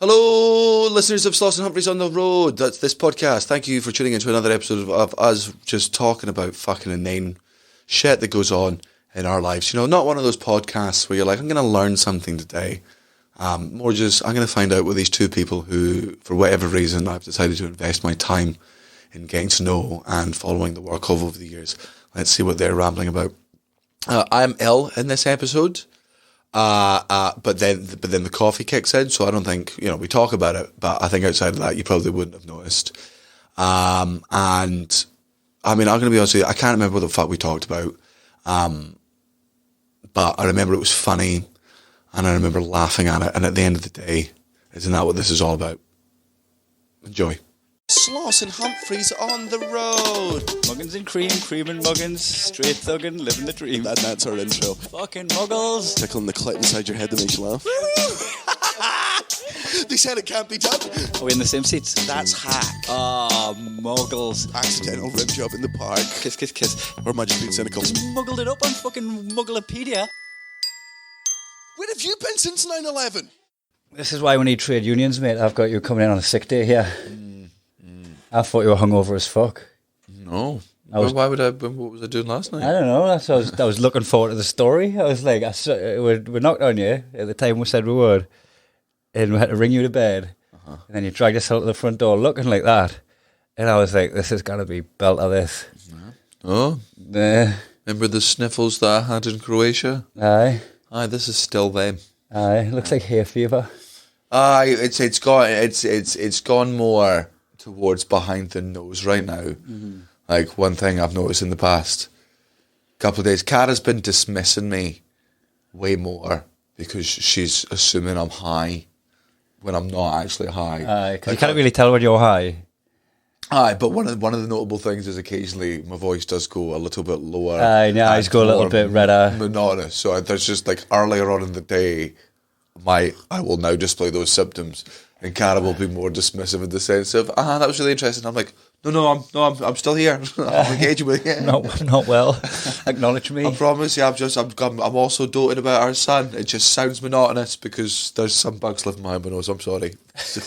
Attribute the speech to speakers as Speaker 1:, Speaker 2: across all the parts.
Speaker 1: Hello, listeners of Sloss and Humphreys on the Road. That's this podcast. Thank you for tuning into another episode of us just talking about fucking inane shit that goes on in our lives. You know, not one of those podcasts where you're like, I'm going to learn something today. More just, I'm going to find out what these two people who, for whatever reason, I've decided to invest my time in getting to know and following the work of over the years. Let's see what they're rambling about. I'm ill in this episode. But then the coffee kicks in, so I don't think, we talk about it, but I think outside of that, you probably wouldn't have noticed. And I mean, I'm going to be honest with you, I can't remember what the fuck we talked about. But I remember it was funny, and I remember laughing at it, and at the end of the day, isn't that what this is all about? Enjoy. Sloss and Humphreys on the road.
Speaker 2: Muggins and cream and muggins, straight thuggin', living the dream.
Speaker 3: That's our intro.
Speaker 2: Fucking muggles.
Speaker 3: Tickling the clit inside your head that makes you laugh. They said it can't be done.
Speaker 2: Are we in the same seats?
Speaker 3: That's hack.
Speaker 2: Ah, muggles.
Speaker 3: Accidental rib job in the park.
Speaker 2: Kiss, kiss, kiss.
Speaker 3: Or am I just being cynical?
Speaker 2: Muggled it up on fucking Mugglepedia.
Speaker 3: Where have you been since 9/11?
Speaker 2: This is why we need trade unions, mate. I've got you coming in on a sick day here. I thought you were hungover as fuck.
Speaker 1: No. Why would I? What was I doing last night?
Speaker 2: I don't know. That's what I was looking forward to the story. I was like, we knocked on you at the time we said we would, and we had to ring you to bed. And then you dragged us out to the front door looking like that. And I was like, this is going to be built of this.
Speaker 1: Oh? Remember the sniffles that I had in Croatia?
Speaker 2: Aye.
Speaker 1: Aye, this is still them.
Speaker 2: Aye, looks like hay fever.
Speaker 1: Aye, it's gone more towards behind the nose right now. Mm-hmm. Like, one thing I've noticed in the past couple of days, Cara's been dismissing me way more because she's assuming I'm high when I'm not actually high.
Speaker 2: Aye, because you can't really tell when you're high.
Speaker 1: Aye, but one of the notable things is occasionally my voice does go a little bit lower.
Speaker 2: Aye, my eyes go a little bit redder.
Speaker 1: Monotonous. So there's just like earlier on in the day, I will now display those symptoms. And Cara will be more dismissive in the sense of, that was really interesting. I'm like, no, I'm still here. I'm engaging with you.
Speaker 2: Not well. Acknowledge me.
Speaker 1: I promise you, I'm also doting about our son. It just sounds monotonous because there's some bugs living behind my nose. I'm sorry. This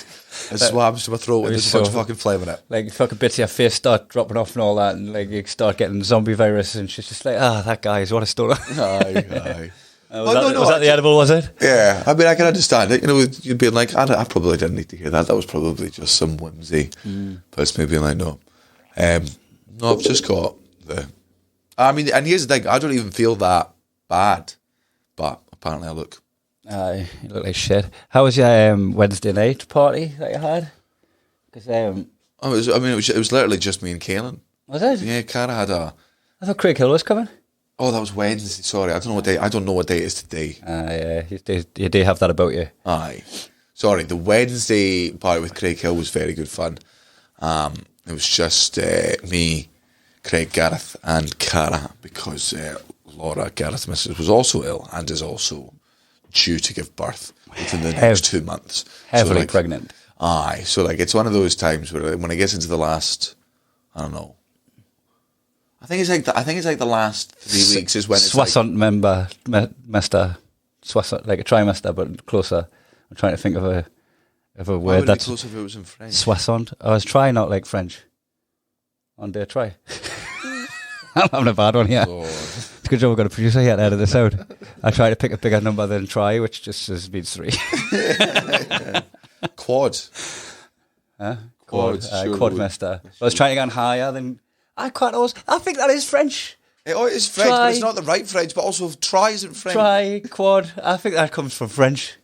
Speaker 1: is what happens to my throat when there's a bunch of fucking phlegm in it.
Speaker 2: Like, fucking bits of your face start dropping off and all that, and like you start getting zombie virus, and she's just like, that guy is what a stoner.
Speaker 1: Aye.
Speaker 2: Was that the edible, was it?
Speaker 1: Yeah, I mean, I can understand it. You'd be like, I probably didn't need to hear that. That was probably just some whimsy. But it's me being like, no. No, I've just got I mean, and here's the thing, I don't even feel that bad. But apparently I look.
Speaker 2: Aye, you look like shit. How was your Wednesday night party that you had? Because
Speaker 1: it was literally just me and Kaelin.
Speaker 2: Was it?
Speaker 1: Yeah, Cara had
Speaker 2: I thought Craig Hill was coming.
Speaker 1: Oh, that was Wednesday. Sorry, I don't know what day it is today.
Speaker 2: Yeah, you do have that about you.
Speaker 1: Aye. Sorry, the Wednesday party with Craig Hill was very good fun. It was just me, Craig, Gareth, and Cara because Laura, Gareth's missus, was also ill and is also due to give birth within the next 2 months.
Speaker 2: Heavily pregnant.
Speaker 1: Aye, so it's one of those times where when it gets into the last, I don't know. I think it's like the last 3 weeks is when it's
Speaker 2: Soissant member, Mester, Soissant, like a trimester, but closer. I'm trying to think of a word that's
Speaker 1: closer if it was in French.
Speaker 2: Soissant. I was trying not like French. On day try. I'm having a bad one here.
Speaker 1: Lord.
Speaker 2: It's a good job we've got a producer here to edit this out. I try to pick a bigger number than try, which just means 3.
Speaker 1: Quad.
Speaker 2: Huh?
Speaker 1: Sure
Speaker 2: Quadmester. I was trying to get on higher than. I think that is French.
Speaker 1: It is French, but it's not the right French, but also try isn't French.
Speaker 2: Try, quad. I think that comes from French.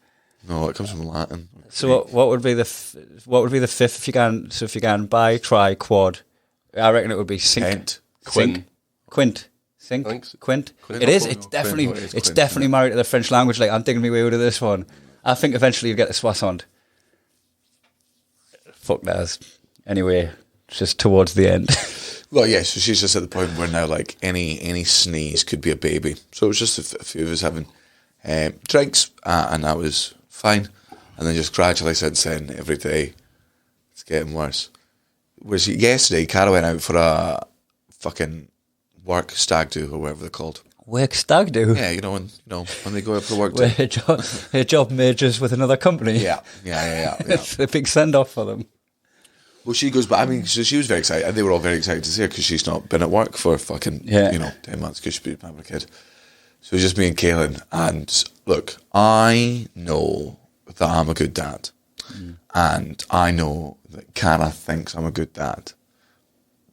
Speaker 1: No, it comes from Latin.
Speaker 2: So what would be the fifth if you can? So if you can buy, try, quad. I reckon it would be sink, quint. It is. It's definitely married to the French language. Like I'm digging my way out of this one. I think eventually you get the soissant. Fuck that. Anyway, it's just towards the end.
Speaker 1: Well, yeah, so she's just at the point where now, like, any sneeze could be a baby. So it was just a few of us having drinks, and that was fine. And then just gradually since then, every day, it's getting worse. Whereas yesterday, Cara went out for a fucking work stag do, or whatever they're called.
Speaker 2: Work stag do?
Speaker 1: Yeah, when they go out for work.
Speaker 2: Where her job merges with another company.
Speaker 1: Yeah.
Speaker 2: It's a big send-off for them.
Speaker 1: Well, she goes, but I mean, so she was very excited, and they were all very excited to see her because she's not been at work for fucking 10 months because she's been having a kid. So it was just me and Kaylin, and look, I know that I'm a good dad, and I know that Cara thinks I'm a good dad,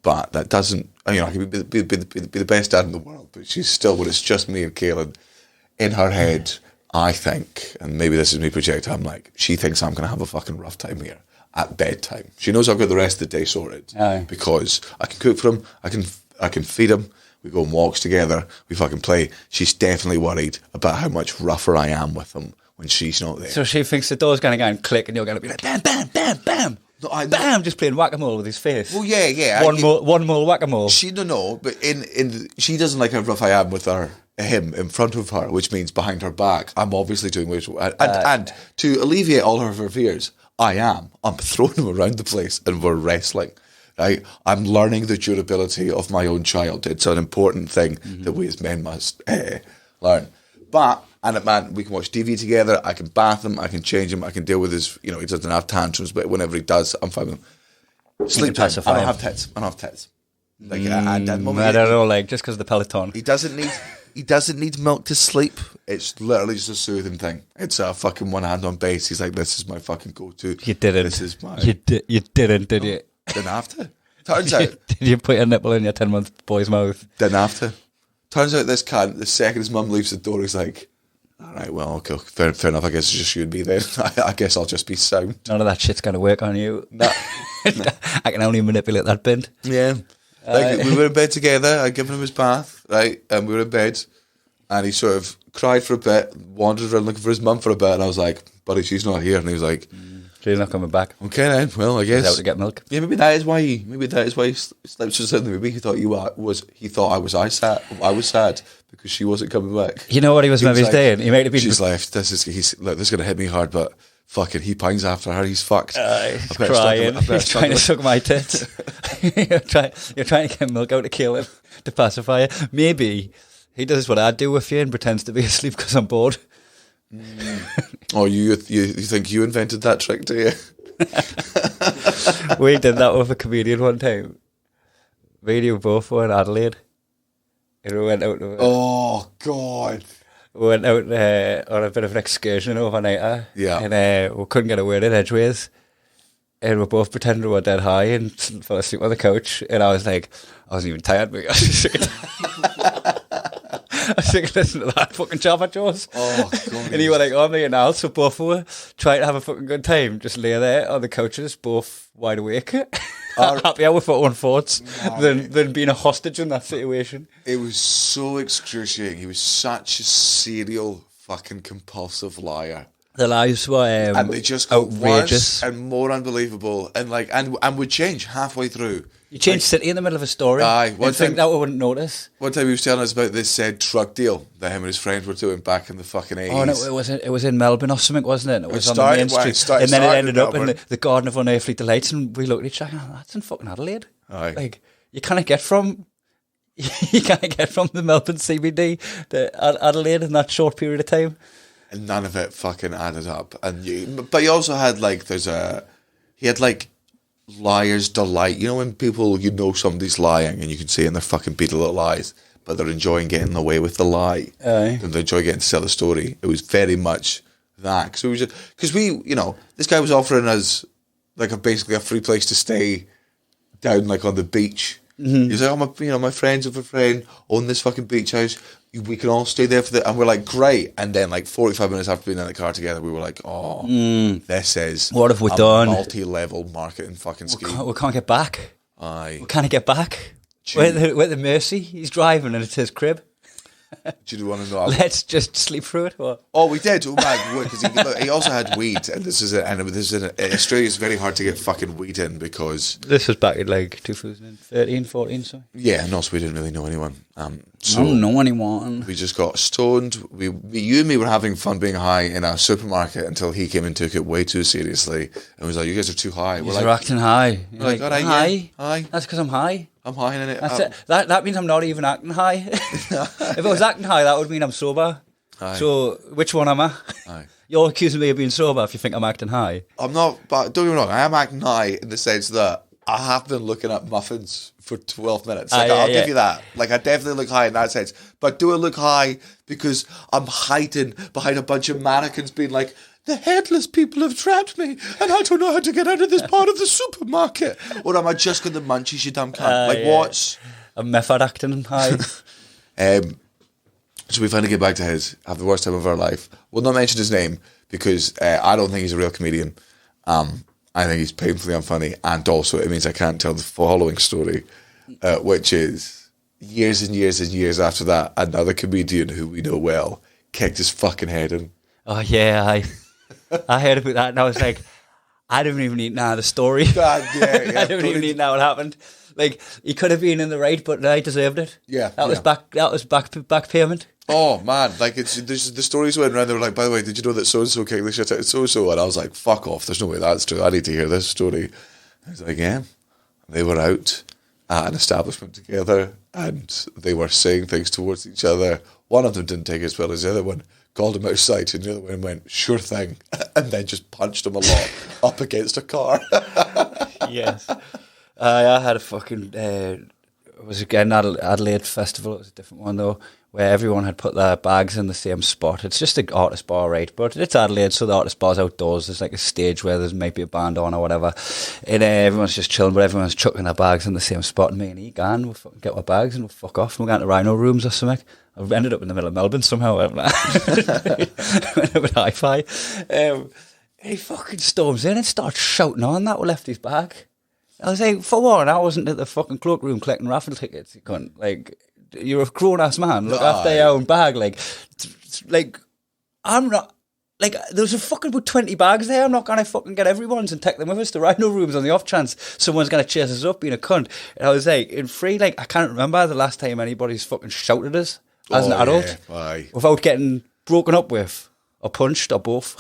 Speaker 1: but that doesn't, I can be the best dad in the world, but she's still, when it's just me and Kaylin, in her head, I think, and maybe this is me projecting, I'm like, she thinks I'm going to have a fucking rough time here at bedtime. She knows I've got the rest of the day sorted because I can cook for him, I can feed him. We go on walks together. We fucking play. She's definitely worried about how much rougher I am with him when she's not there.
Speaker 2: So she thinks the door's going to go and click and you're going to be like, bam, bam, bam, bam. No, bam, just playing whack-a-mole with his face.
Speaker 1: Well, yeah.
Speaker 2: One more whack-a-mole.
Speaker 1: But she doesn't like how rough I am with him in front of her, which means behind her back, I'm obviously doing way too... And to alleviate all of her fears, I'm throwing him around the place and we're wrestling. Right? I'm learning the durability of my own child. It's an important thing that we as men must learn. Man, we can watch TV together. I can bath him. I can change him. I can deal with his, he doesn't have tantrums, but whenever he does, I'm fine with him. Sleep time. I don't have tits. Like, at that moment,
Speaker 2: I don't know, just because of the Peloton.
Speaker 1: He doesn't need milk to sleep. It's literally just a soothing thing. It's a fucking one hand on base. He's like, this is my fucking go-to.
Speaker 2: You didn't.
Speaker 1: This is my...
Speaker 2: You didn't, did you?
Speaker 1: Didn't have to. Turns out...
Speaker 2: Did you put a nipple in your 10-month boy's mouth?
Speaker 1: Didn't have to. Turns out this cunt, the second his mum leaves the door, he's like, all right, well, okay, fair enough. I guess it's just you and me then. I guess I'll just be sound.
Speaker 2: None of that shit's going to work on you. No. I can only manipulate that bin.
Speaker 1: Yeah. We were in bed together. I'd given him his bath, right? And we were in bed. And he sort of cried for a bit, wandered around looking for his mum for a bit. And I was like, buddy, she's not here. And he was like...
Speaker 2: She's not coming back.
Speaker 1: Okay then, well, I guess.
Speaker 2: He's out to get milk.
Speaker 1: Yeah, maybe that is why he slept so suddenly. Maybe he thought I was sad because she wasn't coming back.
Speaker 2: You know what he was maybe saying? He might have been...
Speaker 1: She's left. This is going to hit me hard, but fucking he pines after her. He's fucked.
Speaker 2: He's crying. He's trying to suck my tits. You're trying to get milk out of Kaylin to pacify her. Maybe he does what I do with you and pretends to be asleep because I'm bored.
Speaker 1: Oh, you think you invented that trick, do you?
Speaker 2: We did that with a comedian one time. Me and you both were in Adelaide. And we went out...
Speaker 1: Oh, God.
Speaker 2: We went out on a bit of an excursion overnight.
Speaker 1: Yeah.
Speaker 2: And we couldn't get a word in edgeways. And we both pretended we were dead high and fell asleep on the couch. And I was like, I wasn't even tired, but I was just I was thinking, listen to that fucking Java Jaws.
Speaker 1: Oh, God.
Speaker 2: And you were like, oh, me and Al, so both were trying to have a fucking good time. Just lay there on the couches, both wide awake. Happier with our own thoughts than being a hostage in that situation.
Speaker 1: It was so excruciating. He was such a serial fucking compulsive liar.
Speaker 2: The lies were
Speaker 1: and they just got
Speaker 2: outrageous
Speaker 1: worse and more unbelievable and would change halfway through.
Speaker 2: You changed city in the middle of a story.
Speaker 1: Aye,
Speaker 2: one thing that we wouldn't notice.
Speaker 1: One time he was telling us about this truck deal that him and his friends were doing back in the fucking 80s.
Speaker 2: Oh no, it was in Melbourne or something, wasn't it? It was on the main street, and then it ended up in the Garden of Unearthly Delights, and we looked at each other. Oh, that's in fucking Adelaide.
Speaker 1: Aye.
Speaker 2: Like you can't get from the Melbourne CBD to Adelaide in that short period of time.
Speaker 1: And none of it fucking added up. But he also had he had liar's delight. You know when people, somebody's lying and you can see in their fucking beady little eyes, but they're enjoying getting away with the lie.
Speaker 2: Aye.
Speaker 1: And they enjoy getting to tell the story. It was very much that. So it was just, because this guy was offering us basically a free place to stay down on the beach. Mm-hmm. He was like, my friends of a friend own this fucking beach house. We can all stay there and we're like, great. And then 45 minutes after being in the car together, we were like, this is
Speaker 2: what have we done?
Speaker 1: Multi-level marketing fucking scheme.
Speaker 2: We can't get back.
Speaker 1: Aye.
Speaker 2: We can't get back. We're the Mercy. He's driving and it's his crib.
Speaker 1: Do you want to know?
Speaker 2: Let's just sleep through it. Or?
Speaker 1: Oh, we did. Oh man, because he also had weed, and in Australia, it's very hard to get fucking weed in because
Speaker 2: this was back in 2013, 14. So
Speaker 1: yeah, no, so we didn't really know anyone.
Speaker 2: So I don't know anyone.
Speaker 1: We just got stoned. You and me were having fun being high in a supermarket until he came and took it way too seriously and was like, "You guys are too high."
Speaker 2: We're acting high.
Speaker 1: We're like, all right,
Speaker 2: high.
Speaker 1: High.
Speaker 2: That's because I'm high.
Speaker 1: I'm high in it.
Speaker 2: That's it. That means I'm not even acting high. If I was acting high, that would mean I'm sober.
Speaker 1: Aye.
Speaker 2: So, which one am I?
Speaker 1: Aye.
Speaker 2: You're accusing me of being sober if you think I'm acting high.
Speaker 1: I'm not, but don't get me wrong, I am acting high in the sense that I have been looking at muffins for 12 minutes. Like, I'll give you that. Like, I definitely look high in that sense. But do I look high because I'm hiding behind a bunch of mannequins being like, the headless people have trapped me and I don't know how to get out of this part of the supermarket? Or am I just got the munchies, you dumb cunt? What's...
Speaker 2: I'm method acting high.
Speaker 1: So we finally get back to his have the worst time of our life. We'll not mention his name because I don't think he's a real comedian. I think he's painfully unfunny, and also it means I can't tell the following story, which is years and years and years after that, another comedian who we know well kicked his fucking head in.
Speaker 2: Oh yeah, I heard about that and I was like, I don't even need now the story.
Speaker 1: God, yeah,
Speaker 2: I don't even need now what happened. Like, he could have been in the right, but I deserved it.
Speaker 1: Yeah,
Speaker 2: that was back payment.
Speaker 1: Oh man, like the stories went around. They were like, by the way, did you know that so and so kicked the shit out of so and so? And I was like, fuck off. There's no way that's true. I need to hear this story. I was like, yeah, they were out at an establishment together, and they were saying things towards each other. One of them didn't take it as well as the other one. Called him outside, and the other one went, sure thing, and then just punched him a lot up against a car.
Speaker 2: Yes. I had a fucking, it was again Adelaide Festival, it was a different one though, where everyone had put their bags in the same spot. It's just an artist bar, right? But it's Adelaide, so the artist bar's outdoors. There's like a stage where there's maybe a band on or whatever. And everyone's just chilling, but everyone's chucking their bags in the same spot. And me and Egan, we'll fucking get our bags and we'll fuck off. And we're going to Rhino Rooms or something. I ended up in the middle of Melbourne somehow. Went up with hi-fi. He fucking storms in and starts shouting on that we left his bag. I was like, for one, I wasn't at the fucking cloakroom collecting raffle tickets. You cunt. Like, you're a grown-ass man. Look after your own bag. Like, I'm not... Like, there's a fucking about 20 bags there. I'm not going to fucking get everyone's and take them with us to Rhino Rooms on the off chance someone's going to chase us up being a cunt. And I was like, in free, like, I can't remember the last time anybody's fucking shouted at us as an adult without getting broken up with or punched or both.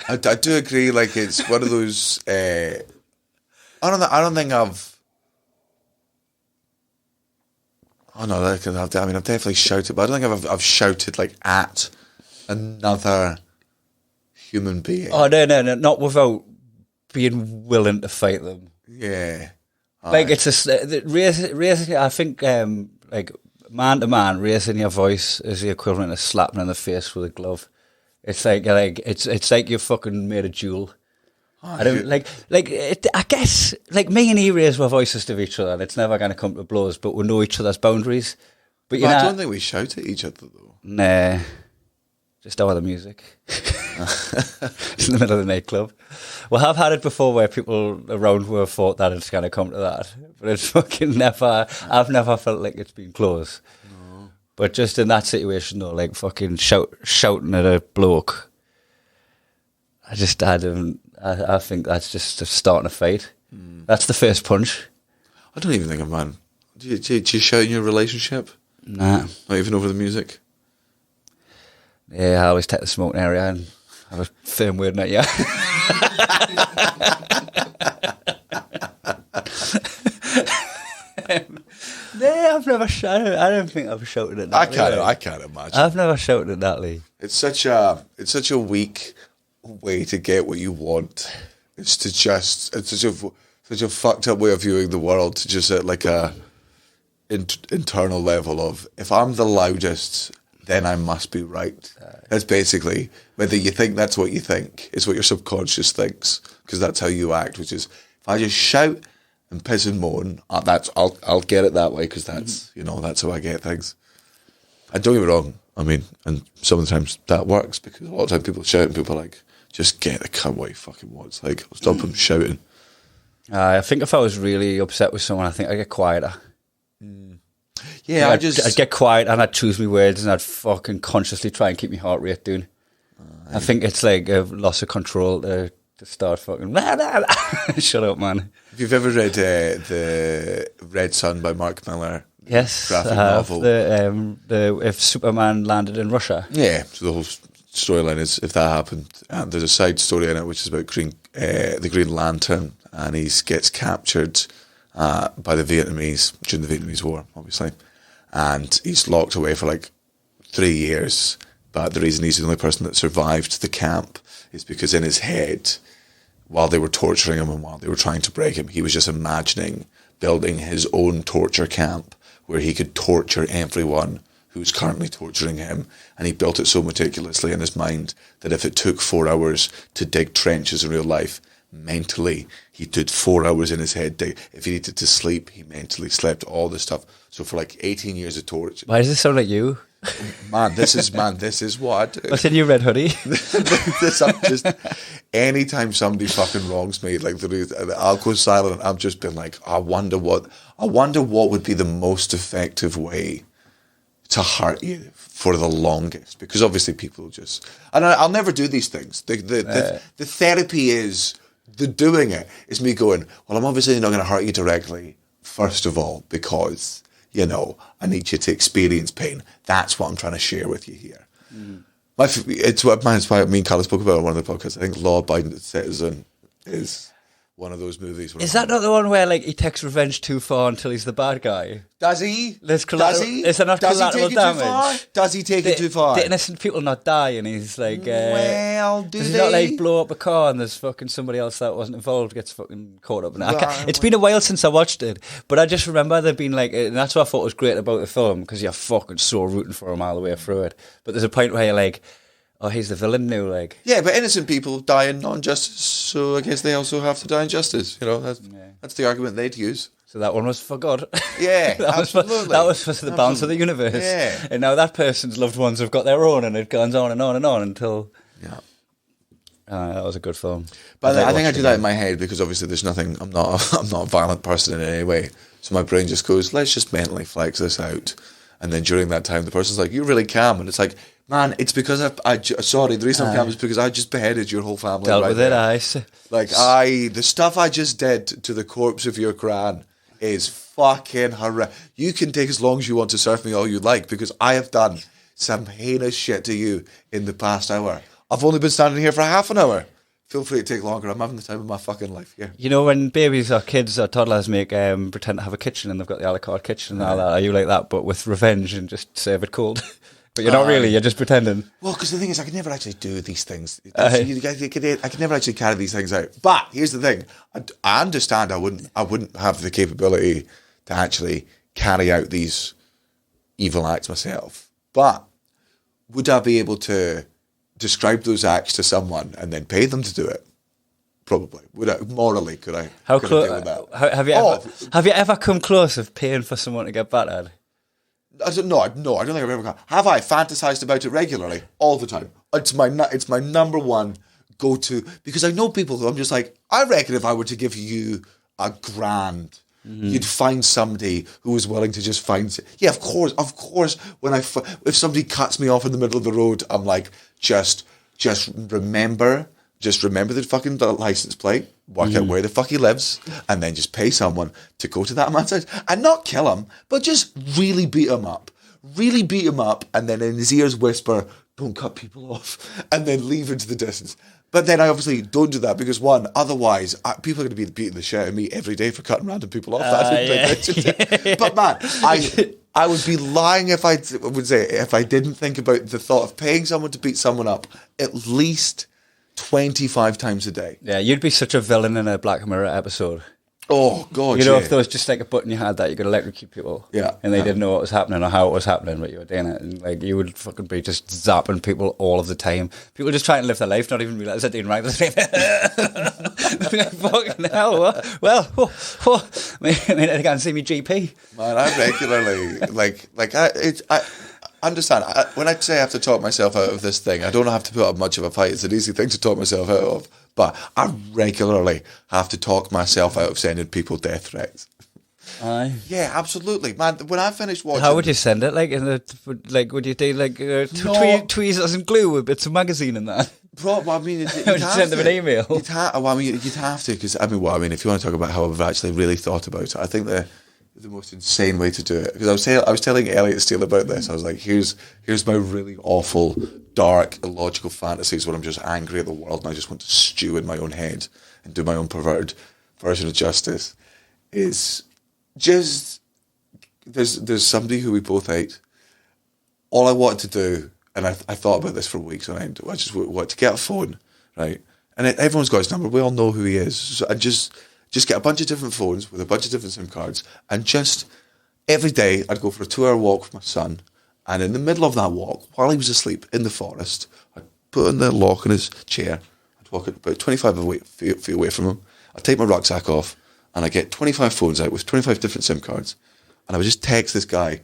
Speaker 1: I do agree. Like, it's one of those. I don't think I've. Oh no! I mean, I've definitely shouted, but I don't think I've shouted like at another human being.
Speaker 2: Oh no, not without being willing to fight them.
Speaker 1: Yeah,
Speaker 2: like it's raising. I think like man to man, raising your voice is the equivalent of slapping in the face with a glove. It's like it's like you fucking made a duel. I don't I guess like me and he raise our voices to each other, and it's never going to come to blows. But we know each other's boundaries. But
Speaker 1: I don't think we shout at each other though.
Speaker 2: Nah, just over the music. It's in the middle of the nightclub. Well, I've had it before where people around who have thought that it's going to come to that, but it's fucking never. I've never felt like it's been close. But just in that situation, though, like fucking shouting at a bloke, I think that's just starting a fight. That's the first punch.
Speaker 1: I don't even think I'm man. Do you shout in your relationship?
Speaker 2: Nah.
Speaker 1: Not even over the music?
Speaker 2: Yeah, I always take the smoking area and have a firm word in it, yeah. No, I've never shouted. I don't think I've shouted at that.
Speaker 1: I can't imagine.
Speaker 2: I've never shouted at that, Lee.
Speaker 1: It's such a weak way to get what you want. It's such a fucked up way of viewing the world. To just at like a internal level of, if I'm the loudest, then I must be right. That's basically, whether you think that's what you think, it's what your subconscious thinks, because that's how you act. Which is, if I just shout and piss and moan, I'll get it that way, because that's that's how I get things. And don't get me wrong, I mean, and some of the times that works, because a lot of times people shout and people are like, just get the cunt what he fucking wants. Like, stop him shouting.
Speaker 2: I think if I was really upset with someone, I think I'd get quieter.
Speaker 1: Yeah,
Speaker 2: I'd get quiet and I'd choose my words and I'd fucking consciously try and keep my heart rate down. I think it's like a loss of control to start fucking shut up, man.
Speaker 1: If you've ever read the Red Sun by Mark Miller,
Speaker 2: yes,
Speaker 1: graphic novel,
Speaker 2: the if Superman landed in Russia,
Speaker 1: yeah, so the whole storyline is if that happened. And there's a side story in it which is about the Green Lantern, and he gets captured by the Vietnamese during the Vietnamese War, obviously, and he's locked away for like 3 years. But the reason he's the only person that survived the camp is because in his head, while they were torturing him and while they were trying to break him, he was just imagining building his own torture camp where he could torture everyone who's currently torturing him. And he built it so meticulously in his mind that if it took 4 hours to dig trenches in real life, mentally, he did 4 hours in his head. If he needed to sleep, he mentally slept, all this stuff. So for like 18 years of torture.
Speaker 2: Why does this sound like you?
Speaker 1: This is what I do.
Speaker 2: What's in your red hoodie?
Speaker 1: I'm just, anytime somebody fucking wrongs me, like I'll go silent. I've just been like, I wonder what would be the most effective way to hurt you for the longest, because obviously people just, and I'll never do these things. The therapy is, the doing it is me going, well, I'm obviously not going to hurt you directly, first of all, because, you know, I need you to experience pain. That's what I'm trying to share with you here. It's what me and Carla spoke about on one of the podcasts. I think Law Abiding Citizen is one of those movies.
Speaker 2: Is that not the one where like he takes revenge too far until he's the bad guy?
Speaker 1: Does he?
Speaker 2: Is there not collateral damage?
Speaker 1: Does he take it too far?
Speaker 2: The innocent people not die, and he's like,
Speaker 1: well,
Speaker 2: does he not like blow up a car and there's fucking somebody else that wasn't involved gets fucking caught up in it? It's been a while since I watched it, but I just remember there being like, and that's what I thought was great about the film, because you're fucking so rooting for him all the way through it. But there's a point where you're like, oh, he's the villain now, like.
Speaker 1: Yeah, but innocent people die in non-justice, so I guess they also have to die in justice. You know, that's the argument they'd use.
Speaker 2: So that one was for God.
Speaker 1: Yeah,
Speaker 2: absolutely. That was for the balance of the universe.
Speaker 1: Yeah.
Speaker 2: And now that person's loved ones have got their own, and it goes on and on and on until.
Speaker 1: Yeah.
Speaker 2: That was a good film.
Speaker 1: But I think I do that in my head because obviously there's nothing. I'm not a violent person in any way. So my brain just goes, let's just mentally flex this out. And then during that time, the person's like, "You're really calm," and it's like, man, it's because sorry, the reason I'm calm is because I just beheaded your whole family.
Speaker 2: Dealt
Speaker 1: right
Speaker 2: with
Speaker 1: there.
Speaker 2: it,
Speaker 1: Like the stuff I just did to the corpse of your gran is fucking horrendous. You can take as long as you want to surf me all you like, because I have done some heinous shit to you in the past hour. I've only been standing here for half an hour. Feel free to take longer. I'm having the time of my fucking life here.
Speaker 2: You know, when babies or kids or toddlers make pretend to have a kitchen and they've got the a la carte kitchen and all that, are you like that, but with revenge and just serve it cold? But you're not really, you're just pretending.
Speaker 1: Well, because the thing is, I could never actually do these things. I could never actually carry these things out. But here's the thing. I understand I wouldn't have the capability to actually carry out these evil acts myself. But would I be able to describe those acts to someone and then pay them to do it? Probably. Would I, morally, could I?
Speaker 2: How
Speaker 1: could
Speaker 2: close?
Speaker 1: I deal with that?
Speaker 2: Have you ever come close of paying for someone to get battered?
Speaker 1: I don't think I've ever gone. Have I fantasized about it regularly? All the time. It's my number one go-to, because I know people who I'm just like, I reckon if I were to give you $1,000, you'd find somebody who was willing to just find. Yeah, of course. If somebody cuts me off in the middle of the road, I'm like, just remember the fucking license plate, work out where the fuck he lives, and then just pay someone to go to that man's house and not kill him, but just really beat him up, and then in his ears whisper, "Don't cut people off," and then leave into the distance. But then I obviously don't do that because, one, otherwise people are going to be beating the shit out of me every day for cutting random people off. But man, I would be lying if I didn't think about the thought of paying someone to beat someone up at least 25 times a day.
Speaker 2: Yeah, you'd be such a villain in a Black Mirror episode.
Speaker 1: Oh, God,
Speaker 2: you know, if there was just like a button you had that you could electrocute people,
Speaker 1: yeah,
Speaker 2: and they didn't know what was happening or how it was happening, but you were doing it, and like you would fucking be just zapping people all of the time. People just trying to live their life, not even realise they're doing right. Like, fucking hell, what? Well, I mean, I can't see me GP.
Speaker 1: Man, I regularly I understand. When I say I have to talk myself out of this thing, I don't have to put up much of a fight. It's an easy thing to talk myself out of. But I regularly have to talk myself out of sending people death threats.
Speaker 2: Aye.
Speaker 1: Yeah, absolutely, man. When I finished watching,
Speaker 2: how would you send it? Would you do tweezers and glue with bits of magazine and that?
Speaker 1: Probably. I mean, you'd
Speaker 2: send them an email.
Speaker 1: You'd have to, because if you want to talk about how I've actually really thought about it, I think the most insane way to do it. Because I was telling Elliot Steele about this. I was like, here's my really awful, dark, illogical fantasies where I'm just angry at the world and I just want to stew in my own head and do my own perverted version of justice. Is just there's somebody who we both hate. All I wanted to do, and I thought about this for weeks on end, I just wanted to get a phone, right? And everyone's got his number. We all know who he is. So I just get a bunch of different phones with a bunch of different SIM cards, and just every day I'd go for a 2-hour walk with my son, and in the middle of that walk, while he was asleep in the forest, I'd put in the lock in his chair, I'd walk about 25 feet away from him, I'd take my rucksack off, and I'd get 25 phones out with 25 different SIM cards, and I would just text this guy,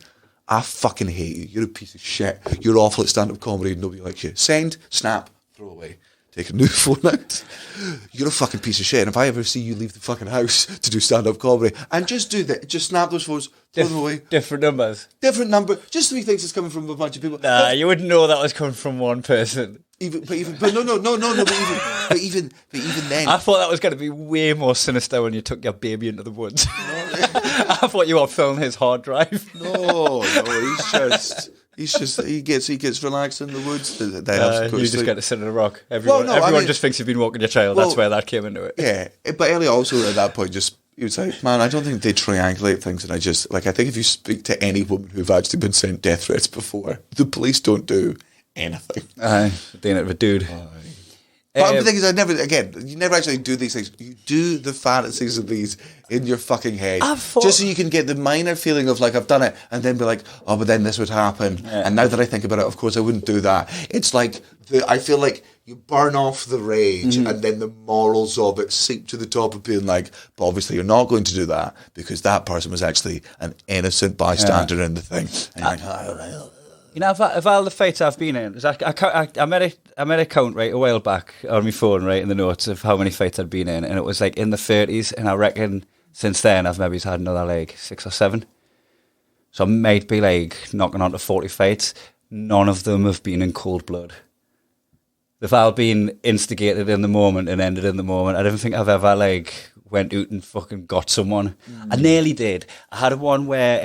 Speaker 1: I fucking hate you, you're a piece of shit, you're awful at stand-up comedy, nobody likes you. Send, snap, throw away. Take a new phone out. You're a fucking piece of shit. And if I ever see you leave the fucking house to do stand-up comedy, and just do that, just snap those phones, throw them away.
Speaker 2: Different numbers.
Speaker 1: Different number. Just so he thinks it's coming from a bunch of people.
Speaker 2: Nah, you wouldn't know that was coming from one person.
Speaker 1: But even then.
Speaker 2: I thought that was going to be way more sinister when you took your baby into the woods. I thought you were filling his hard drive.
Speaker 1: No, he gets relaxed in the woods.
Speaker 2: You just get to sit in a rock. Everyone just thinks you've been walking your child. That's where that came into it.
Speaker 1: Yeah, but Ellie also at that point he was like, man, I don't think they triangulate things, and I think if you speak to any woman who've actually been sent death threats before, the police don't do anything.
Speaker 2: Doing it with a dude.
Speaker 1: But the thing is, you never actually do these things. You do the fantasies of these in your fucking head. Just so you can get the minor feeling of like, I've done it, and then be like, oh, but then this would happen. Yeah. And now that I think about it, of course I wouldn't do that. It's like, I feel like you burn off the rage, and then the morals of it seep to the top of being like, but obviously you're not going to do that because that person was actually an innocent bystander in the thing. And you're like,
Speaker 2: you know, of all the fights I've been in, I made a count right a while back on my phone, right in the notes of how many fights I'd been in, and it was like in the 30s, and I reckon since then I've maybe had another like 6 or 7. So I might be like knocking on to 40 fights. None of them have been in cold blood. They've all been instigated in the moment and ended in the moment. I don't think I've ever like went out and fucking got someone. I nearly did. I had one where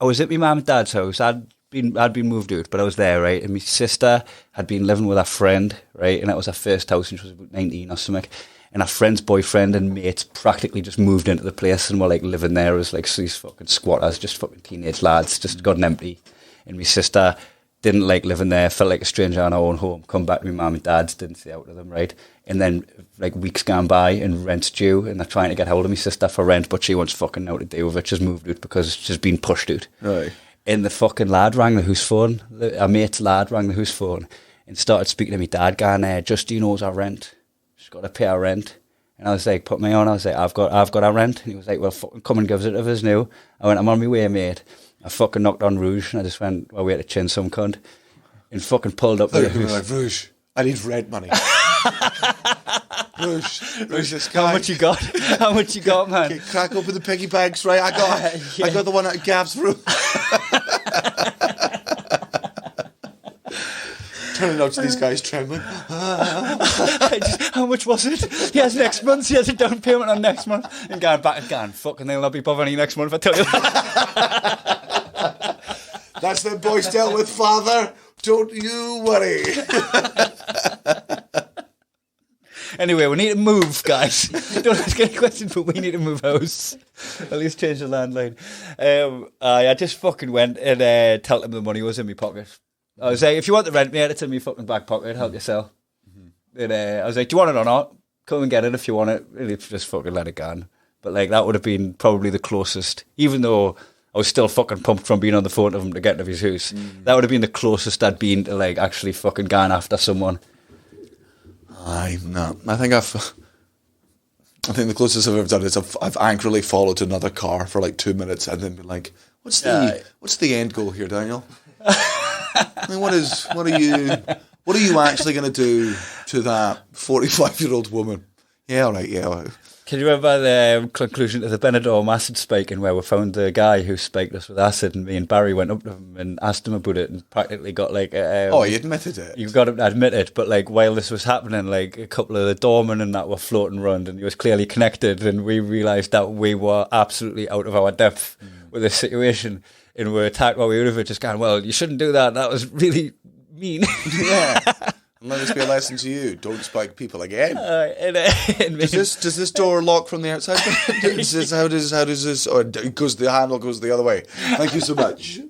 Speaker 2: I was at my mum and dad's house. I'd been moved out, but I was there, right? And my sister had been living with her friend, right? And that was her first house, and she was about 19 or something. And her friend's boyfriend and mates practically just moved into the place and were like living there as like these fucking squatters, just fucking teenage lads, just gotten empty. And my sister didn't like living there, felt like a stranger in her own home, come back to my mum and dad's, didn't say out to them, right? And then like weeks gone by and rent's due, and they're trying to get hold of my sister for rent, but she wants fucking out to deal with it. She's moved out because she's been pushed out.
Speaker 1: Right.
Speaker 2: And the fucking lad rang the house phone. Our mate's lad rang the house phone and started speaking to me dad, going, Justine knows our rent. She's got to pay our rent. And I was like, put me on. I was like, I've got our rent. And he was like, well, fucking come and give it to us now. I went, I'm on my way, mate. I fucking knocked on Rouge, and I just went, well, we had to chin some cunt. And fucking pulled up.
Speaker 1: Like, Rouge, I need rent money. Rouge, this guy.
Speaker 2: How much you got? How much you got, man?
Speaker 1: Okay, crack open the piggy banks, right? I got the one out of Gav's room. Turning out to these guys trembling.
Speaker 2: How much was it? He has next month. He has a down payment on next month. And going back and going, fucking they'll not be bothering you next month, I tell you that.
Speaker 1: That's the boys dealt with, father. Don't you worry.
Speaker 2: Anyway, we need to move, guys. Don't ask any questions, but we need to move house. At least change the landline. I just fucking went and told him the money was in my pocket. I was like, if you want the rent, mate, it's in my fucking back pocket. Help yourself. And I was like, do you want it or not? Come and get it if you want it. Really, just fucking let it go. But like, that would have been probably the closest, even though I was still fucking pumped from being on the phone to him to get to his house. That would have been the closest I'd been to like actually fucking going after someone.
Speaker 1: No. I think the closest I've ever done is I've angrily followed another car for like 2 minutes and then been like, what's the end goal here, Daniel? I mean, what are you actually going to do to that 45-year-old woman? Yeah, all right, yeah.
Speaker 2: Can you remember the conclusion to the Benidorm acid spiking where we found the guy who spiked us with acid and me and Barry went up to him and asked him about it and practically got like...
Speaker 1: he admitted it.
Speaker 2: You got him to admit it, but like while this was happening, like a couple of the doormen and that were floating around and he was clearly connected and we realised that we were absolutely out of our depth with this situation and we were attacked while we were just going, well, you shouldn't do that. That was really mean.
Speaker 1: Yeah. And let this be a lesson to you. Don't spike people again. Does this door lock from the outside? How does this? Or the handle goes the other way? Thank you so much.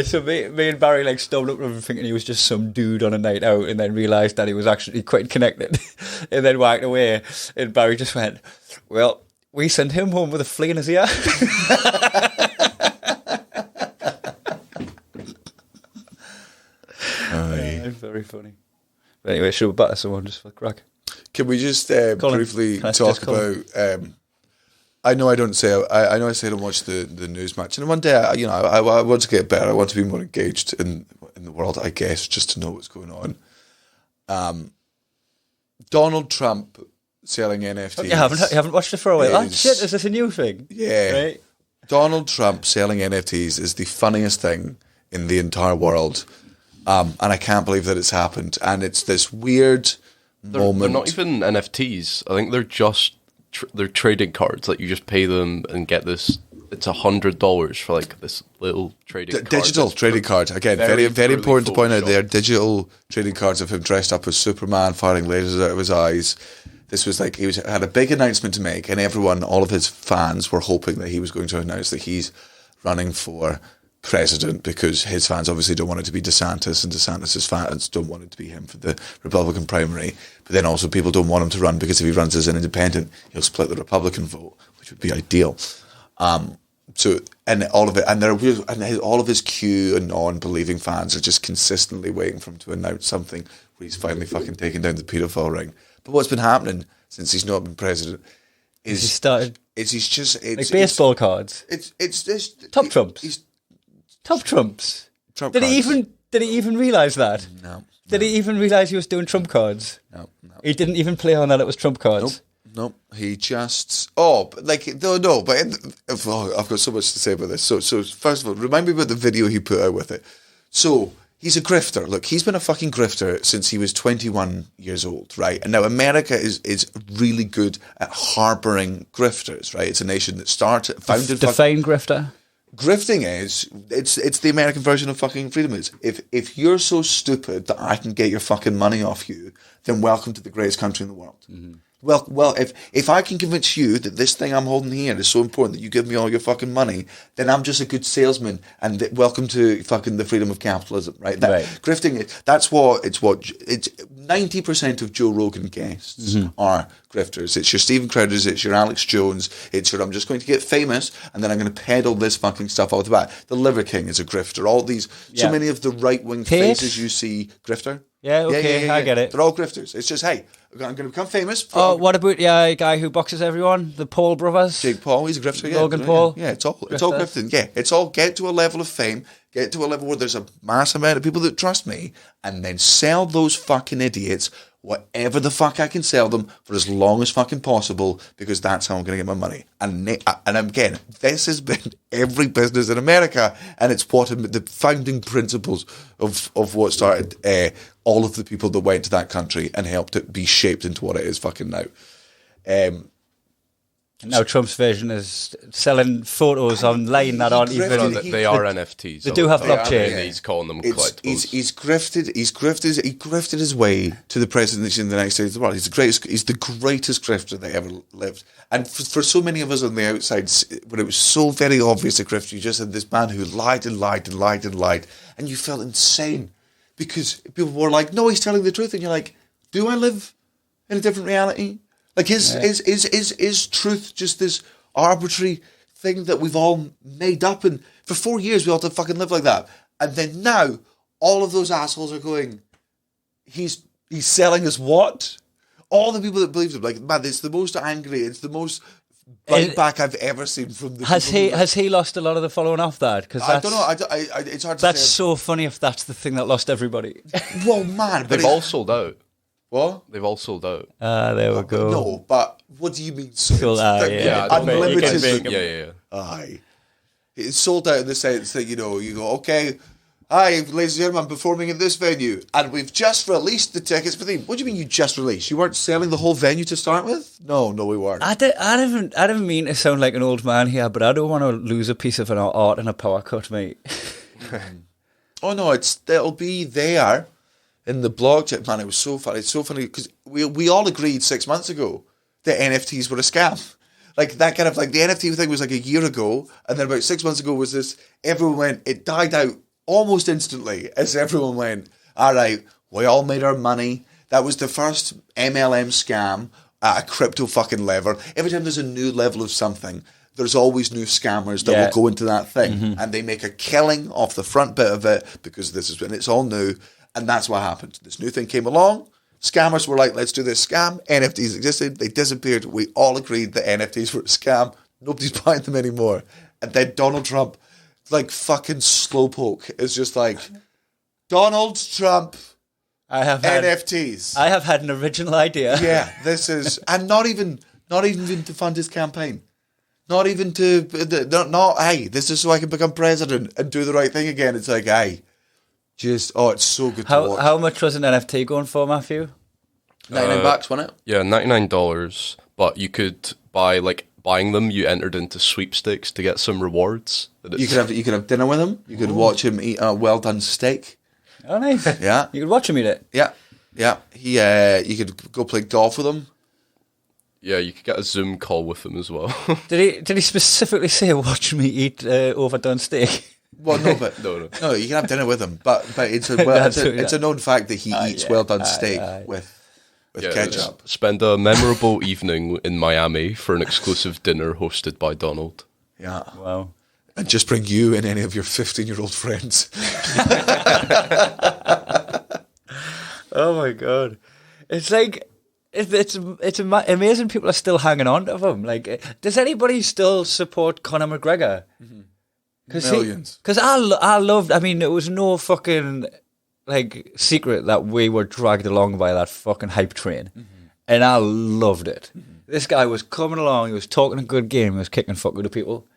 Speaker 2: So me and Barry like stumbled up with him thinking he was just some dude on a night out, and then realised that he was actually quite connected, and then walked away. And Barry just went, "Well, we sent him home with a flea in his ear." Very funny. But anyway, should we batter someone just for the crack?
Speaker 1: Can we just briefly talk about? I know I say I don't watch the news much, and one day I want to get better. I want to be more engaged in the world, I guess, just to know what's going on. Donald Trump selling NFTs.
Speaker 2: You haven't watched it for a while. Oh, shit, is this a new thing?
Speaker 1: Yeah. Right. Donald Trump selling NFTs is the funniest thing in the entire world. And I can't believe that it's happened. And it's this weird moment.
Speaker 4: They're not even NFTs. I think they're just they're trading cards. Like you just pay them and get this. It's $100 for like this little trading card.
Speaker 1: Digital trading card. Again, very important to point out. They are digital trading cards of him dressed up as Superman, firing lasers out of his eyes. This was like had a big announcement to make, and all of his fans were hoping that he was going to announce that he's running for president, because his fans obviously don't want it to be DeSantis, and DeSantis' fans don't want it to be him for the Republican primary. But then also people don't want him to run because if he runs as an independent, he'll split the Republican vote, which would be ideal. So all of his Q and non-believing fans are just consistently waiting for him to announce something where he's finally fucking taken down the paedophile ring. But what's been happening since he's not been president is
Speaker 2: like baseball cards.
Speaker 1: It's just
Speaker 2: top trumps. Top trumps.
Speaker 1: Trump
Speaker 2: did
Speaker 1: cards.
Speaker 2: he even realise that?
Speaker 1: No.
Speaker 2: Did he even realise he was doing trump cards?
Speaker 1: No.
Speaker 2: He didn't even play on that it was trump cards.
Speaker 1: Nope. He just I've got so much to say about this. So first of all, remind me about the video he put out with it. So he's a grifter. Look, he's been a fucking grifter since he was 21 years old, right? And now America is really good at harbouring grifters, right? It's a nation that founded...
Speaker 2: Define grifter.
Speaker 1: Grifting is, it's the American version of fucking freedom is. If you're so stupid that I can get your fucking money off you, then welcome to the greatest country in the world. Mm-hmm. Well, if I can convince you that this thing I'm holding here is so important that you give me all your fucking money, then I'm just a good salesman, and welcome to fucking the freedom of capitalism, right? Grifting is, it's 90% of Joe Rogan guests are grifters. It's your Stephen Crowders, it's your Alex Jones, it's your I'm just going to get famous and then I'm going to peddle this fucking stuff all the back. The Liver King is a grifter. All these, so many of the right-wing faces you see, grifter.
Speaker 2: Yeah, okay, I get it.
Speaker 1: They're all grifters. It's just, hey, I'm going to become famous.
Speaker 2: What about a guy who boxes everyone? The Paul brothers?
Speaker 1: Jake Paul, he's a grifter.
Speaker 2: Logan Paul?
Speaker 1: Yeah, it's all grifting. Yeah, it's all get to a level of fame, get to a level where there's a mass amount of people that trust me, and then sell those fucking idiots whatever the fuck I can sell them for as long as fucking possible, because that's how I'm going to get my money. And again, this has been every business in America, and it's the founding principles of what started all of the people that went to that country and helped it be shaped into what it is fucking now.
Speaker 2: Now Trump's version is selling photos online that aren't even...
Speaker 4: They are NFTs.
Speaker 2: They do have blockchain.
Speaker 4: And he's calling them collectibles.
Speaker 1: He grifted his way to the presidency in the United States of the world. He's the greatest grifter that ever lived. And for so many of us on the outside, when it was so very obvious a grifter, you just had this man who lied and lied and lied and lied, and you felt insane because people were like, "No, he's telling the truth," and you're like, "Do I live in a different reality?" Like, is truth just this arbitrary thing that we've all made up? And for 4 years, we all had to fucking live like that. And then now, all of those assholes are going, he's selling us what? All the people that believed him, like, man, it's the most angry, it's the most bite back I've ever seen from the
Speaker 2: Has he lost a lot of the following off that? Cause
Speaker 1: I don't know. It's hard to say.
Speaker 2: That's so funny if that's the thing that lost everybody.
Speaker 1: Well, man.
Speaker 4: They've all sold out.
Speaker 1: What?
Speaker 4: They've all sold out.
Speaker 2: There we go.
Speaker 1: No, but What do you mean?
Speaker 2: Unlimited.
Speaker 4: Yeah.
Speaker 1: Aye. It's sold out in the sense that, you go, okay, hi, ladies and gentlemen, I'm performing at this venue, and we've just released the tickets for the... What do you mean you just released? You weren't selling the whole venue to start with? No, we weren't.
Speaker 2: I didn't mean to sound like an old man here, but I don't want to lose a piece of an art and a power cut, mate.
Speaker 1: Oh, no, it'll be there in the blog. Man, it was so funny. It's so funny, because we all agreed 6 months ago that NFTs were a scam. Like, that kind of, like, the NFT thing was like a year ago, and then about 6 months ago was this, everyone went, it died out almost instantly as everyone went, all right, we all made our money. That was the first MLM scam at a crypto fucking level. Every time there's a new level of something, there's always new scammers that will go into that thing, and they make a killing off the front bit of it because this is when it's all new, and that's what happened. This new thing came along. Scammers were like, let's do this scam. NFTs existed. They disappeared. We all agreed that NFTs were a scam. Nobody's buying them anymore. And then Donald Trump, like fucking slowpoke, is just like, Donald Trump, NFTs.
Speaker 2: I have had an original idea.
Speaker 1: Yeah, this is... And not even to fund his campaign. Not even to... hey, this is so I can become president and do the right thing again. It's like, hey... Just, it's so good to watch.
Speaker 2: How much was an NFT going for, Matthew?
Speaker 1: $99, wasn't it?
Speaker 4: Yeah, $99. But you could buying them, you entered into sweepstakes to get some rewards.
Speaker 1: You could have dinner with him. You could watch him eat a well done steak.
Speaker 2: Oh, nice.
Speaker 1: Yeah.
Speaker 2: You could watch him eat it.
Speaker 1: Yeah. You could go play golf with him.
Speaker 4: Yeah, you could get a Zoom call with him as well.
Speaker 2: Did he specifically say watch me eat overdone steak?
Speaker 1: Well, no, but no, you can have dinner with him, but it's a known fact that he eats well done steak with ketchup.
Speaker 4: Spend a memorable evening in Miami for an exclusive dinner hosted by Donald.
Speaker 1: Yeah,
Speaker 2: wow,
Speaker 1: and just bring you and any of your 15-year-old friends.
Speaker 2: Oh my god, it's like it's amazing. People are still hanging on to him. Like, does anybody still support Conor McGregor? Mm-hmm.
Speaker 1: Millions.
Speaker 2: Because I loved... I mean, it was no fucking, like, secret that we were dragged along by that fucking hype train. Mm-hmm. And I loved it. Mm-hmm. This guy was coming along, he was talking a good game, he was kicking fuck with the people.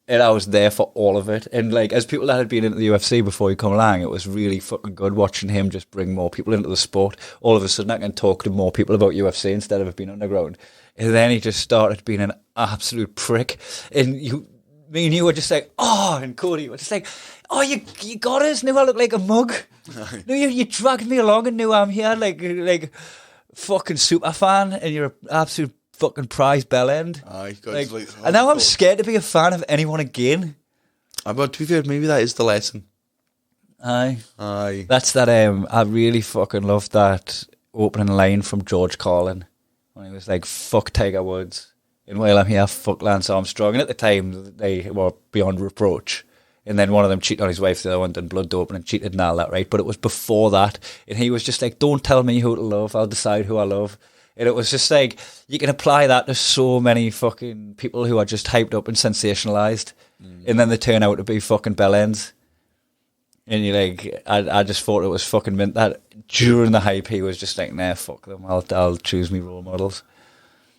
Speaker 2: And I was there for all of it. And, like, as people that had been into the UFC before he come along, it was really fucking good watching him just bring more people into the sport. All of a sudden, I can talk to more people about UFC instead of it being underground. And then he just started being an absolute prick. And me and you were just like, and Cody were just like, you got us, knew I look like a mug. No, you dragged me along and knew I'm here like fucking super fan, and you're an absolute fucking prize bell end. And now I'm scared to be a fan of anyone again.
Speaker 1: But to be fair, maybe that is the lesson.
Speaker 2: Aye.
Speaker 1: That's
Speaker 2: that. I really fucking loved that opening line from George Carlin when he was like, "Fuck Tiger Woods." And while I'm here, fuck Lance Armstrong. And at the time, they were beyond reproach. And then one of them cheated on his wife, the other one done blood doping and cheated and all that, right? But it was before that. And he was just like, don't tell me who to love, I'll decide who I love. And it was just like, you can apply that to so many fucking people who are just hyped up and sensationalised. And then they turn out to be fucking bellends. And you're like, I just thought it was fucking mint that during the hype, he was just like, nah, fuck them, I'll choose me role models.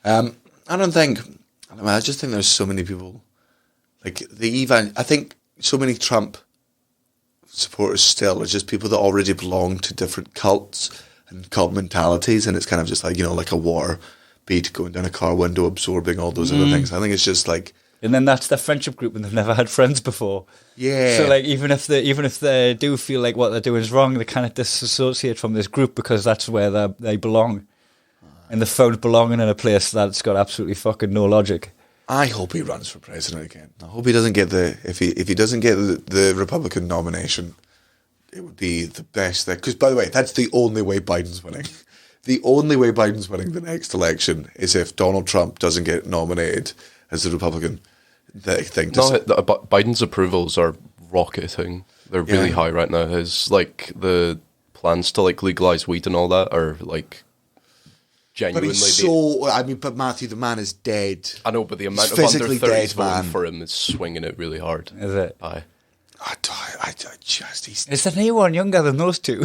Speaker 1: I just think there's so many people, like I think so many Trump supporters still are just people that already belong to different cults and cult mentalities, and it's kind of just like, like a war beat going down a car window, absorbing all those other things. I think it's just like...
Speaker 2: And then that's their friendship group and they've never had friends before.
Speaker 1: Yeah.
Speaker 2: So like even if they do feel like what they're doing is wrong, they kind of disassociate from this group because that's where they belong. And they found belonging in a place that's got absolutely fucking no logic.
Speaker 1: I hope he runs for president again. I hope he doesn't get if he doesn't get the Republican nomination, it would be the best thing. Because, by the way, that's the only way Biden's winning. The only way Biden's winning the next election is if Donald Trump doesn't get nominated as the Republican thing.
Speaker 4: Biden's approvals are rocketing. They're really high right now. His the plans to legalize weed and all that are genuinely.
Speaker 1: But Matthew, the man is dead.
Speaker 4: I know, but the amount of under 30s voting for him is swinging it really hard.
Speaker 2: Is it?
Speaker 1: Aye.
Speaker 2: Is there anyone younger than those two?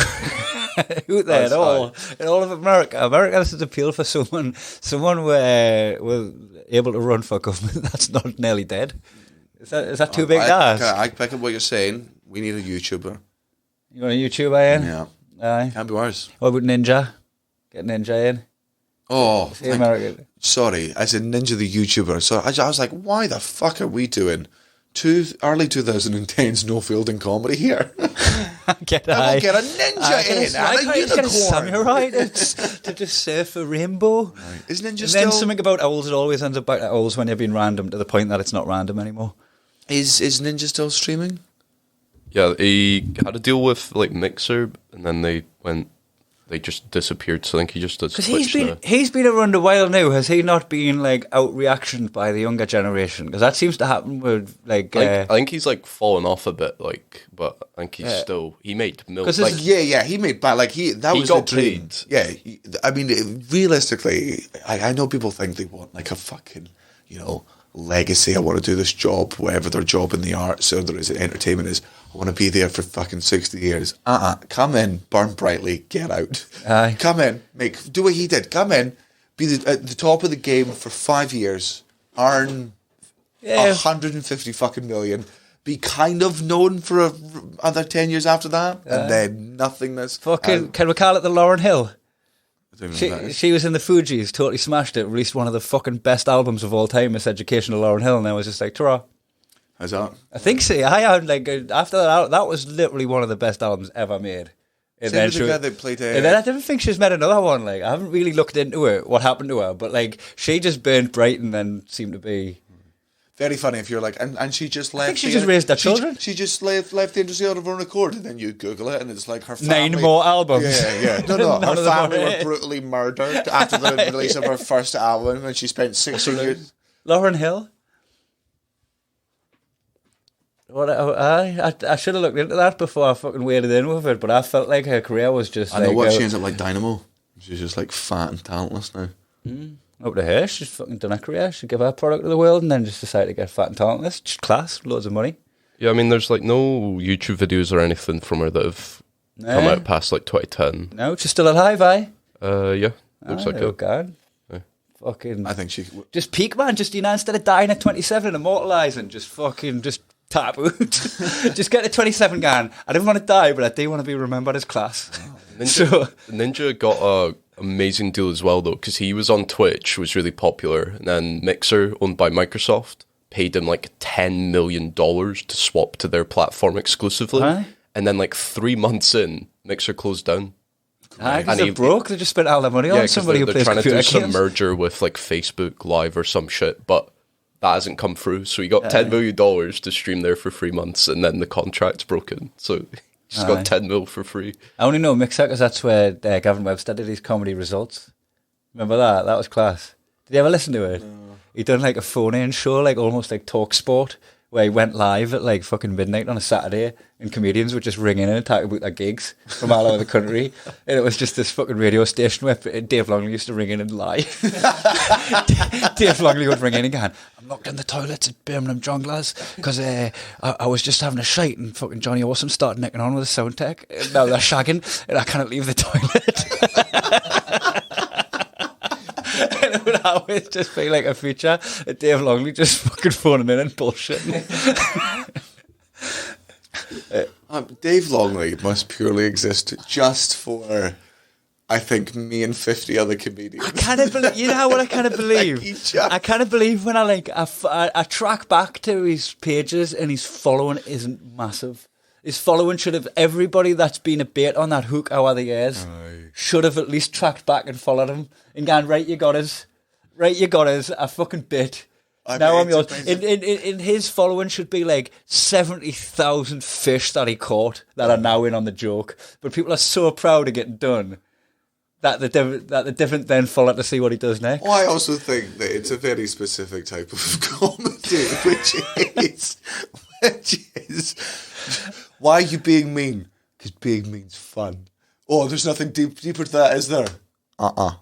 Speaker 2: out there at all. In all of America. America, this is appeal for someone where was able to run for government that's not nearly dead. Is that too big to ask?
Speaker 1: I pick up what you're saying. We need a YouTuber.
Speaker 2: You want a YouTuber in?
Speaker 1: Yeah.
Speaker 2: Aye.
Speaker 1: Can't be worse.
Speaker 2: What about Ninja? Get Ninja in.
Speaker 1: Oh,
Speaker 2: American.
Speaker 1: Sorry, I said Ninja the YouTuber. So I was like, why the fuck are we doing early 2010s no fielding comedy here?
Speaker 2: Get
Speaker 1: I will get a ninja in and a unicorn.
Speaker 2: Get a samurai to just surf a rainbow.
Speaker 1: Right. Is Ninja
Speaker 2: and
Speaker 1: still...
Speaker 2: then something about owls. It always ends up back to owls when you're being random to the point that it's not random anymore.
Speaker 1: Is Ninja still streaming?
Speaker 4: Yeah, he had a deal with like Mixer, and then they just disappeared. So I think he just does.
Speaker 2: Because
Speaker 4: Twitch
Speaker 2: he's been around a while now. Has he not been like outreactioned by the younger generation? Because that seems to happen with like.
Speaker 4: I think he's like fallen off a bit, like, but I think he's still. He made millions. Like,
Speaker 1: he made bad. Like
Speaker 4: he
Speaker 1: was
Speaker 4: got
Speaker 1: the dream.
Speaker 4: paid.
Speaker 1: Yeah, I mean, realistically, I know people think they want like a fucking, legacy. I want to do this job, whatever their job in the arts or there is entertainment is. I want to be there for fucking 60 years. Come in, burn brightly, get out.
Speaker 2: Aye.
Speaker 1: Come in, do what he did. Come in, be at the top of the game for 5 years, earn 150 fucking million, be kind of known for another 10 years after that, and then nothingness.
Speaker 2: Fucking, can we call it the Lauryn Hill?
Speaker 1: She
Speaker 2: was in the Fugees, totally smashed it, released one of the fucking best albums of all time, Miss Education of Lauryn Hill, and I was just like, ta-ra.
Speaker 1: How's that?
Speaker 2: I think so. After that was literally one of the best albums ever made. And
Speaker 1: Same with the guy that played.
Speaker 2: And then I didn't think she's made another one. Like I haven't really looked into it, what happened to her, but like she just burned bright and then seemed to be
Speaker 1: very funny. If you're like, and she just left.
Speaker 2: I think she just raised her children.
Speaker 1: She just left the industry out of her own accord, and then you Google it, and it's like her family.
Speaker 2: 9 more albums.
Speaker 1: Yeah. No. Her family were brutally murdered after the release of her first album, and she spent 16 years.
Speaker 2: Lauryn Hill. Well, I should have looked into that before I fucking waded in with it, but I felt like her career was just.
Speaker 1: I know what she ends up like Dynamo. She's just like fat and talentless now.
Speaker 2: Up to her, she's fucking done her career. She give her product to the world and then just decided to get fat and talentless. Just class, loads of money.
Speaker 4: Yeah, I mean, there's like no YouTube videos or anything from her that have come out past like 2010.
Speaker 2: No, she's still alive, aye?
Speaker 4: Yeah, looks like it.
Speaker 2: God.
Speaker 4: Yeah.
Speaker 2: Fucking.
Speaker 1: I think she
Speaker 2: just peak, man. Just instead of dying at 27 and immortalising, just tap out. Just get to 27 going. I didn't want to die, but I do want to be remembered as class.
Speaker 4: Ninja got a amazing deal as well, though, because he was on Twitch, was really popular, and then Mixer, owned by Microsoft, paid him like $10 million to swap to their platform exclusively.
Speaker 2: Aye.
Speaker 4: And then like 3 months in, Mixer closed down.
Speaker 2: Because they're broke. They just spent all their money on somebody who plays
Speaker 4: they're trying to do
Speaker 2: games.
Speaker 4: some merger with like Facebook Live or some shit, but that hasn't come through. So he got $10 million to stream there for 3 months, and then the contract's broken. So he's got 10 mil for free.
Speaker 2: I only know Mixer because that's where Gavin Webster did his comedy results. Remember that? That was class. Did you ever listen to it? No. He done like a phone-in show, like almost like Talk Sport, where he went live at like fucking midnight on a Saturday, and comedians would just ring in and talk about their gigs from all over the country. And it was just this fucking radio station where Dave Longley used to ring in and lie. Dave Longley would ring in and go, I'm locked in the toilets at Birmingham Jongleurs because I was just having a shite and fucking Johnny Awesome started necking on with a sound tech. Now they're shagging and I can't leave the toilet. And it would always just be like a feature of Dave Longley just fucking phoning in and bullshitting.
Speaker 1: Dave Longley must purely exist just for, I think, me and 50 other comedians.
Speaker 2: I kind of believe, you know what I kind of believe? I kind of believe when I track back to his pages and his following isn't massive. His following should have, everybody that's been a bait on that hook over the years should have at least tracked back and followed him and gone, right, you got us, a fucking bit. Now I'm yours. In his following should be like 70,000 fish that he caught that are now in on the joke. But people are so proud of getting done that the different then follow to see what he does next.
Speaker 1: Well, I also think that it's a very specific type of comedy, which is why are you being mean? Because being mean's fun. Oh, there's nothing deeper to that, is there? I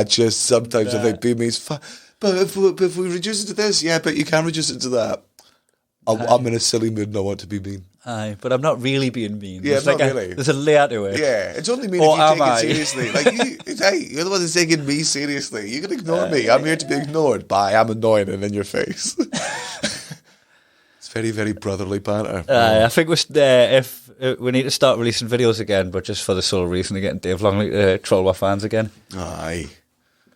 Speaker 1: think being mean's fun. But if we reduce it to this, yeah, but you can reduce it to that. I'm in a silly mood and I want to be mean.
Speaker 2: Aye, but I'm not really being mean.
Speaker 1: Yeah,
Speaker 2: There's
Speaker 1: not
Speaker 2: like
Speaker 1: really.
Speaker 2: There's a layer to it.
Speaker 1: Yeah, it's only mean
Speaker 2: Or
Speaker 1: if you
Speaker 2: am
Speaker 1: take
Speaker 2: I?
Speaker 1: it seriously. Like, hey, you're the one that's taking me seriously. You can ignore me. I'm here to be ignored, but I am annoying and in your face. It's very, very brotherly banter.
Speaker 2: I think if we need to start releasing videos again, but just for the sole reason of getting Dave Longley to troll our fans again.
Speaker 1: Aye.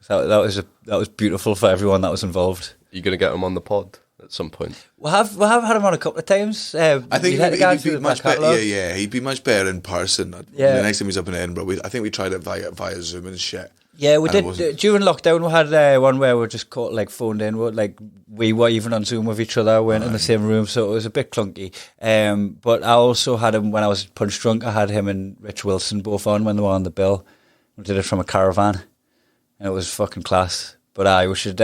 Speaker 2: That was beautiful for everyone that was involved.
Speaker 4: You going to get him on the pod at some point?
Speaker 2: We have had him on a couple of times.
Speaker 1: I think he'd be much better.
Speaker 2: Yeah.
Speaker 1: He'd be much better in person.
Speaker 2: Yeah.
Speaker 1: The next time he's up in Edinburgh, I think we tried it via Zoom and shit.
Speaker 2: Yeah, we
Speaker 1: And
Speaker 2: did. During lockdown, we had one where we just phoned in. We were even on Zoom with each other, weren't in the same room, so it was a bit clunky. But I also had him when I was punch drunk. I had him and Rich Wilson both on when they were on the bill. We did it from a caravan, and it was fucking class. But we should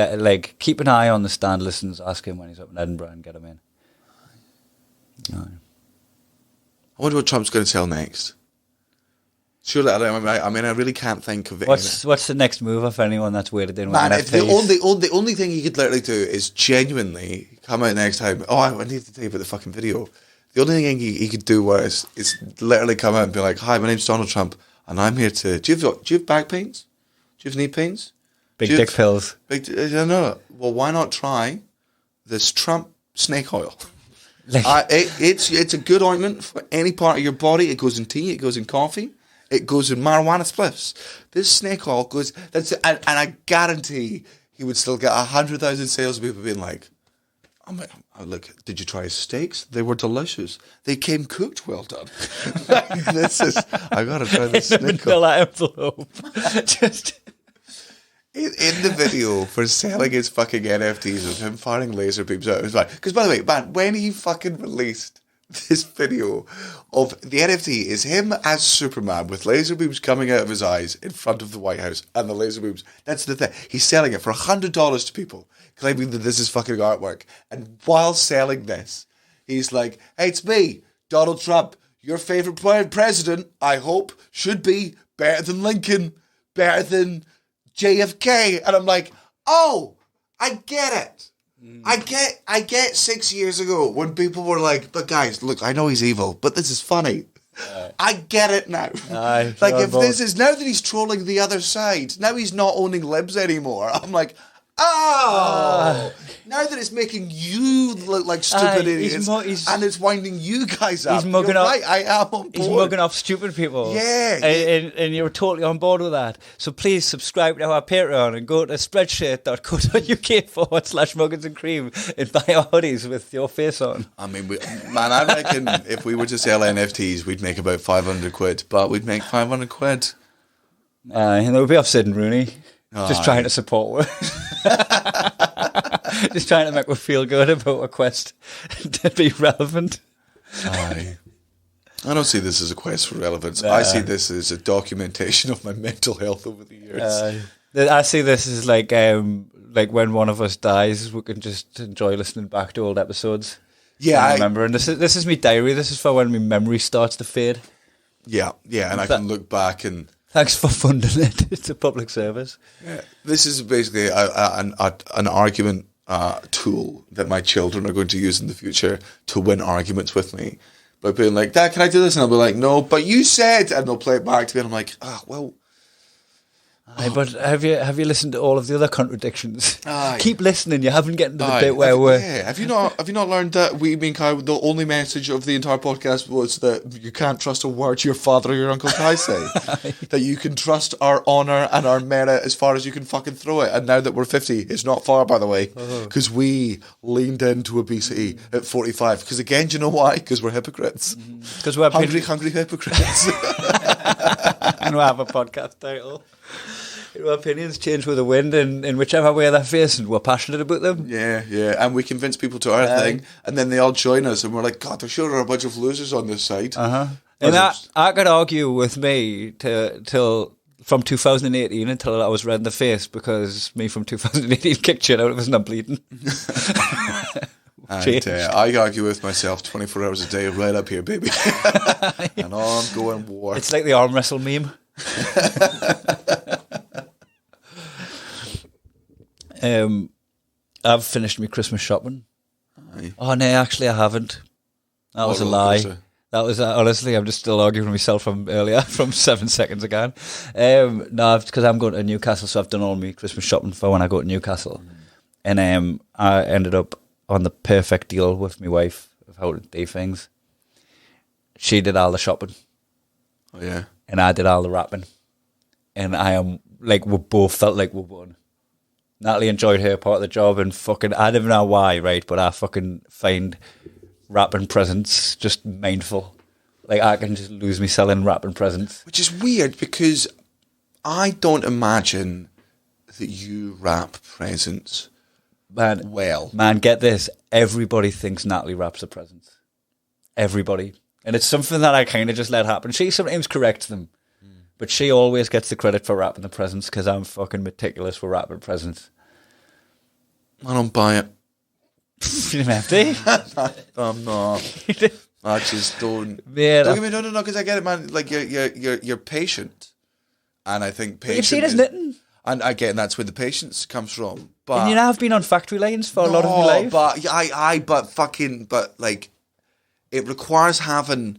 Speaker 2: keep an eye on the stand listens, ask him when he's up in Edinburgh and get him in.
Speaker 1: I wonder what Trump's going to tell next. Surely, I mean, I really can't think of it.
Speaker 2: What's the next move if anyone that's weighted in with
Speaker 1: Man, if the
Speaker 2: NFTs?
Speaker 1: only thing he could literally do is genuinely come out next time. Oh, I need to tell you about the fucking video. The only thing he could do is literally come out and be like, "Hi, my name's Donald Trump, and I'm here to. Do you have back pains? Do you have knee pains?
Speaker 2: Big dick pills.
Speaker 1: No. Well, why not try this Trump snake oil? It's a good ointment for any part of your body. It goes in tea. It goes in coffee. It goes in marijuana spliffs. This snake oil goes. And I guarantee he would still get 100,000 salespeople being like, look, did you try his steaks? They were delicious. They came cooked well done. I gotta try this snake oil.
Speaker 2: Envelope. Just.
Speaker 1: In the video for selling his fucking NFTs of him firing laser beams out of his mind. Because, by the way, man, when he fucking released this video of the NFT is him as Superman with laser beams coming out of his eyes in front of the White House and the laser beams. That's the thing. He's selling it for $100 to people, claiming that this is fucking artwork. And while selling this, he's like, hey, it's me, Donald Trump. Your favorite president, I hope, should be better than Lincoln, better than JFK. And I'm like, oh, I get it. I get 6 years ago when people were like, but guys, look, I know he's evil, but this is funny. I get it now. If this is, now that he's trolling the other side, now he's not owning libs anymore. I'm like, now that it's making you look like stupid idiots and it's winding you guys up.
Speaker 2: He's mugging up.
Speaker 1: Right, I am on board.
Speaker 2: He's mugging off stupid people.
Speaker 1: Yeah.
Speaker 2: And you're totally on board with that. So please subscribe to our Patreon and go to spreadshirt.co.uk/Muggins and Cream and buy our hoodies with your face on.
Speaker 1: I mean, I reckon if we were to sell NFTs, we'd make about 500 quid, but we'd make 500 quid.
Speaker 2: And it would be off Sid and Rooney. Just trying to support her. Just trying to make her feel good about a quest to be relevant.
Speaker 1: Aye. I don't see this as a quest for relevance. I see this as a documentation of my mental health over the years.
Speaker 2: I see this as like when one of us dies, we can just enjoy listening back to old episodes.
Speaker 1: Yeah,
Speaker 2: I remember. And this is my diary. This is for when my memory starts to fade.
Speaker 1: Yeah, and I can look back and...
Speaker 2: Thanks for funding it. It's a public service.
Speaker 1: Yeah. This is basically an argument tool that my children are going to use in the future to win arguments with me. By being like, Dad, can I do this? And I'll be like, no, but you said, and they'll play it back to me, and I'm like, well.
Speaker 2: But have you listened to all of the other contradictions? Keep listening. You haven't gotten to the bit where we're...
Speaker 1: Yeah. Have you not learned that the only message of the entire podcast was that you can't trust a word your father or your Uncle Kai say? That you can trust our honour and our merit as far as you can fucking throw it. And now that we're 50, it's not far, by the way, because we leaned into obesity at 45. Because again, do you know why? Because we're hypocrites. Because we're hungry hypocrites.
Speaker 2: And we'll have a podcast title. Our opinions change with the wind, and in whichever way they're facing, we're passionate about them.
Speaker 1: Yeah, and we convince people to our thing, and then they all join us, and we're like, God, there sure are a bunch of losers on this side.
Speaker 2: And I could argue with me till from 2018 until I was red in the face, because me from 2018 kicked shit out of us and I'm bleeding.
Speaker 1: And I argue with myself 24 hours a day right up here, baby. And ongoing war.
Speaker 2: It's like the arm wrestle meme. I've finished my Christmas shopping.
Speaker 1: Aye.
Speaker 2: Oh no, actually I haven't. That was a
Speaker 1: roller
Speaker 2: lie.
Speaker 1: coaster?
Speaker 2: That was honestly, I'm just still arguing with myself from earlier, from 7 seconds ago. No, because I'm going to Newcastle, so I've done all my Christmas shopping for when I go to Newcastle, and I ended up on the perfect deal with my wife of how to do things. She did all the shopping.
Speaker 1: Oh yeah.
Speaker 2: And I did all the wrapping. And I am, like, we both felt like we won. Natalie enjoyed her part of the job, and fucking, I don't know why, right, but I fucking find wrapping presents just mindful. Like, I can just lose me selling wrapping presents.
Speaker 1: Which is weird because I don't imagine that you wrap presents well.
Speaker 2: Man, get this. Everybody thinks Natalie wraps her presents. Everybody. And it's something that I kind of just let happen. She sometimes corrects them. But she always gets the credit for wrapping the presents because I'm fucking meticulous with wrapping presents.
Speaker 1: I don't buy it.
Speaker 2: You don't have to.
Speaker 1: I'm not. I just don't.
Speaker 2: Yeah,
Speaker 1: Don't get me, no, because I get it, man. Like you're patient, and I think patient.
Speaker 2: You've seen us knitting.
Speaker 1: And again, that's where the patience comes from. But
Speaker 2: And you know, I've been on factory lines for a lot of my life.
Speaker 1: but like, it requires having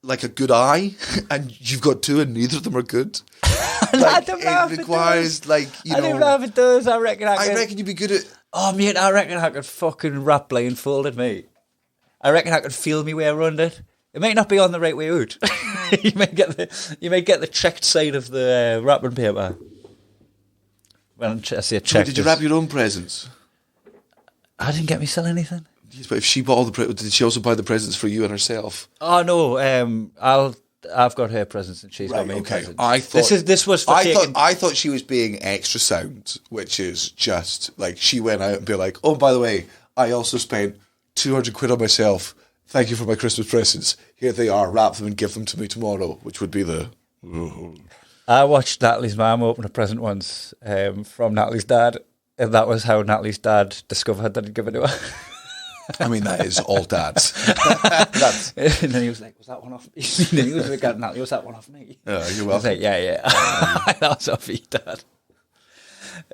Speaker 1: like a good eye, and you've got two, and neither of them are good.
Speaker 2: I don't know if
Speaker 1: it requires like
Speaker 2: I don't know if it does. I reckon
Speaker 1: you'd be good at.
Speaker 2: Oh mate, I reckon I could fucking wrap blindfolded, mate. I reckon I could feel me way around it. It might not be on the right way out. you may get the checked side of the wrapping paper. When I say checked,
Speaker 1: Did you wrap your own presents?
Speaker 2: I didn't get me sell anything.
Speaker 1: Yes, but if she bought all the did she also buy the presents for you and herself?
Speaker 2: Oh no, I've got her presents and she's got me presents.
Speaker 1: I thought
Speaker 2: this was for taking.
Speaker 1: I thought she was being extra sound, which is just like she went out and be like, oh, by the way, I also spent 200 quid on myself. Thank you for my Christmas presents. Here they are. Wrap them and give them to me tomorrow, which would be the.
Speaker 2: I watched Natalie's mum open a present once from Natalie's dad, and that was how Natalie's dad discovered that he'd given it to her.
Speaker 1: I mean, that is all dads.
Speaker 2: And then he was like, was that one off me? And then he was like, Natalie, was that one off me?
Speaker 1: You're
Speaker 2: I was
Speaker 1: welcome.
Speaker 2: like, yeah. That was off you, dad.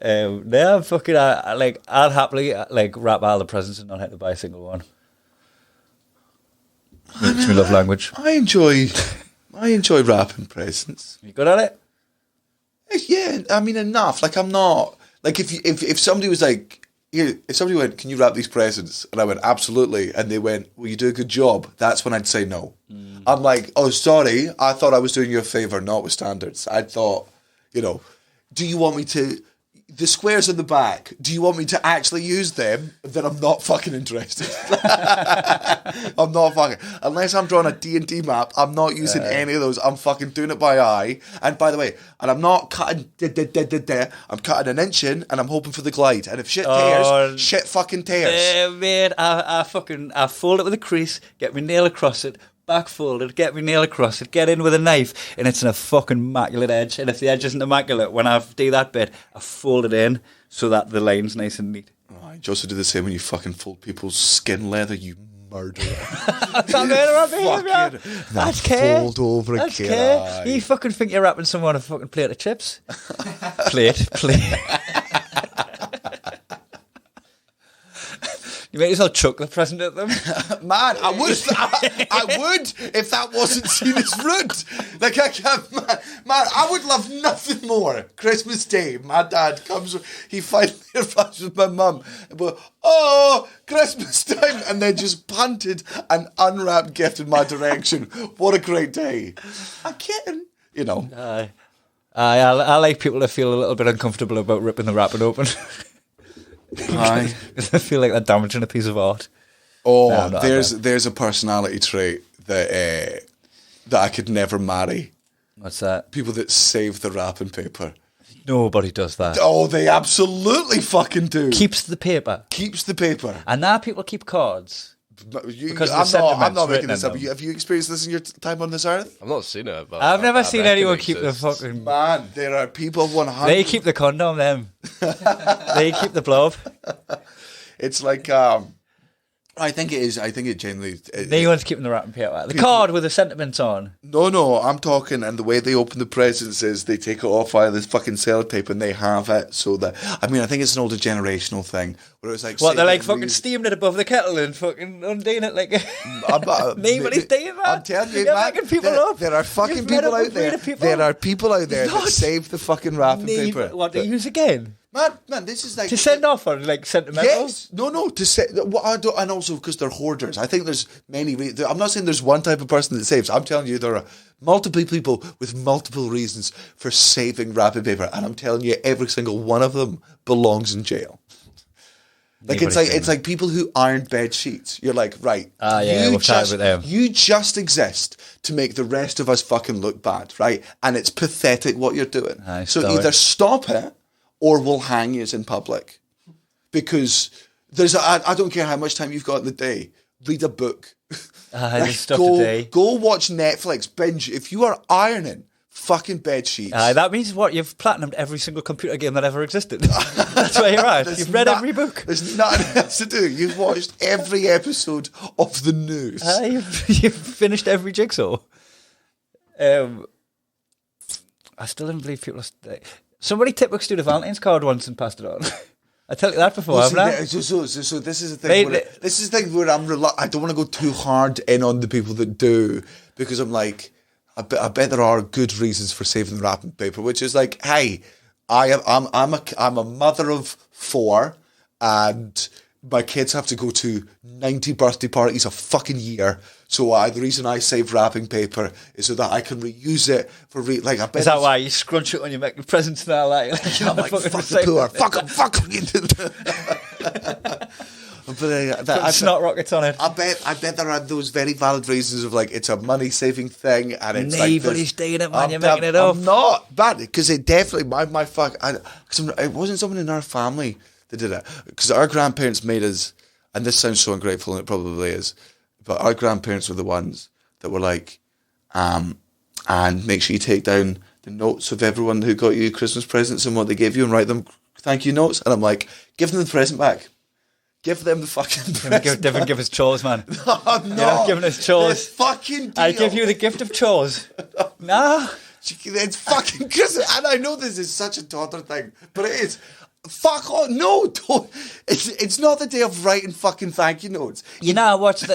Speaker 2: No, fucking, I'd happily wrap all the presents and not have to buy a single one. It's my love language.
Speaker 1: I enjoy wrapping presents.
Speaker 2: You good at it?
Speaker 1: Yeah, I mean, enough. Like, I'm not like if somebody was like, here, if somebody went, can you wrap these presents? And I went, absolutely. And they went, well, you do a good job. That's when I'd say no. I'm like, oh, sorry. I thought I was doing you a favour, not with standards. I thought, do you want me to, the squares in the back, do you want me to actually use them? Then I'm not fucking interested. I'm not fucking, unless I'm drawing a D&D map, I'm not using any of those. I'm fucking doing it by eye. And by the way, and I'm not cutting, I'm cutting an inch in and I'm hoping for the glide. And if shit tears, shit fucking tears.
Speaker 2: Mate, I fold it with a crease, get my nail across it, back folded, get my nail across it, get in with a knife, and it's in a fucking immaculate edge. And if the edge isn't immaculate, when I do that bit, I fold it in so that the line's nice and neat.
Speaker 1: Oh, you also do the same when you fucking fold people's skin leather, you murderer.
Speaker 2: That's care.
Speaker 1: Fold over
Speaker 2: That's
Speaker 1: again.
Speaker 2: care. You fucking think you're wrapping someone a fucking plate of chips? plate. You might as well chuck the present at them.
Speaker 1: Man, I would if that wasn't seen as rude. Like, I would love nothing more. Christmas Day, my dad comes, he finally arrives with my mum, but Christmas time, and then just punted an unwrapped gift in my direction. What a great day. I'm kidding,
Speaker 2: I like people to feel a little bit uncomfortable about ripping the wrapping open.
Speaker 1: Aye.
Speaker 2: Because I feel like they're damaging a piece of art.
Speaker 1: Oh, no, there's a personality trait that I could never marry.
Speaker 2: What's that?
Speaker 1: People that save the wrapping paper.
Speaker 2: Nobody does that.
Speaker 1: Oh, they absolutely fucking do.
Speaker 2: Keeps the paper.
Speaker 1: Keeps the paper.
Speaker 2: And now people keep cards. Because
Speaker 1: I'm not making this up. Have you experienced this in your time on this earth?
Speaker 4: I've not seen it, but
Speaker 2: I've never seen anyone keep the fucking...
Speaker 1: Man, there are people 100...
Speaker 2: They keep the condom, them. They keep the blob.
Speaker 1: It's like... I think it is. I think it generally.
Speaker 2: No one's keeping the wrapping paper. The card with the sentiments on.
Speaker 1: No, I'm talking, and the way they open the presents is they take it off via this fucking sellotape and they have it so that. I mean, I think it's an older generational thing where it's like.
Speaker 2: What, they're like fucking steaming it above the kettle and fucking undoing it like. Nobody's doing that.
Speaker 1: I'm telling you,
Speaker 2: You're
Speaker 1: man,
Speaker 2: making people up.
Speaker 1: There are fucking people out there. There are people out there that save the fucking wrapping paper.
Speaker 2: What, to use again?
Speaker 1: Man, this is like
Speaker 2: to send off or like sentimental?
Speaker 1: Yes, no. To say, and also because they're hoarders. I think there's many. I'm not saying there's one type of person that saves. I'm telling you there are multiple people with multiple reasons for saving wrapping paper, and I'm telling you every single one of them belongs in jail. Like it's like people who iron bed sheets. You're like, right? You just exist to make the rest of us fucking look bad, right? And it's pathetic what you're doing. So either stop it. Or we'll hang you in public. Because I don't care how much time you've got in the day. Read a book.
Speaker 2: Go
Speaker 1: watch Netflix. Binge. If you are ironing fucking bed sheets.
Speaker 2: That means what? You've platinumed every single computer game that ever existed. That's where you're at. You've read every book.
Speaker 1: There's nothing else to do. You've watched every episode of the news.
Speaker 2: You've finished every jigsaw. I still don't believe people are... Somebody tipped us to the Valentine's card once and passed it on. I tell you that before, haven't I?
Speaker 1: So this is the thing. This is the thing where I don't want to go too hard in on the people that do, because I'm like, I bet there are good reasons for saving the wrapping paper, which is like, hey, I'm a mother of 4, and my kids have to go to 90 birthday parties a fucking year. So the reason I save wrapping paper is so that I can reuse it for I bet.
Speaker 2: Is that why you scrunch it when you make the presents now? Like
Speaker 1: I'm like, fuck the poor, fuck them.
Speaker 2: But snot rockets on it.
Speaker 1: I bet there are those very valid reasons of like it's a money saving thing, and it's
Speaker 2: nobody's doing it, man. You're making it up.
Speaker 1: I'm not bad because it definitely my fuck. It wasn't someone in our family that did it, because our grandparents made us, and this sounds so ungrateful, and it probably is. But our grandparents were the ones that were like, and make sure you take down the notes of everyone who got you Christmas presents and what they gave you and write them thank you notes. And I'm like, give them the present back. Give them the fucking present.
Speaker 2: Give us chores, man.
Speaker 1: No,
Speaker 2: you're not giving us chores.
Speaker 1: Fucking deal.
Speaker 2: I give you the gift of chores. Nah.
Speaker 1: It's fucking Christmas. And I know this is such a toddler thing, but it is. Fuck off! No, don't. It's not the day of writing fucking thank you notes.
Speaker 2: You know what's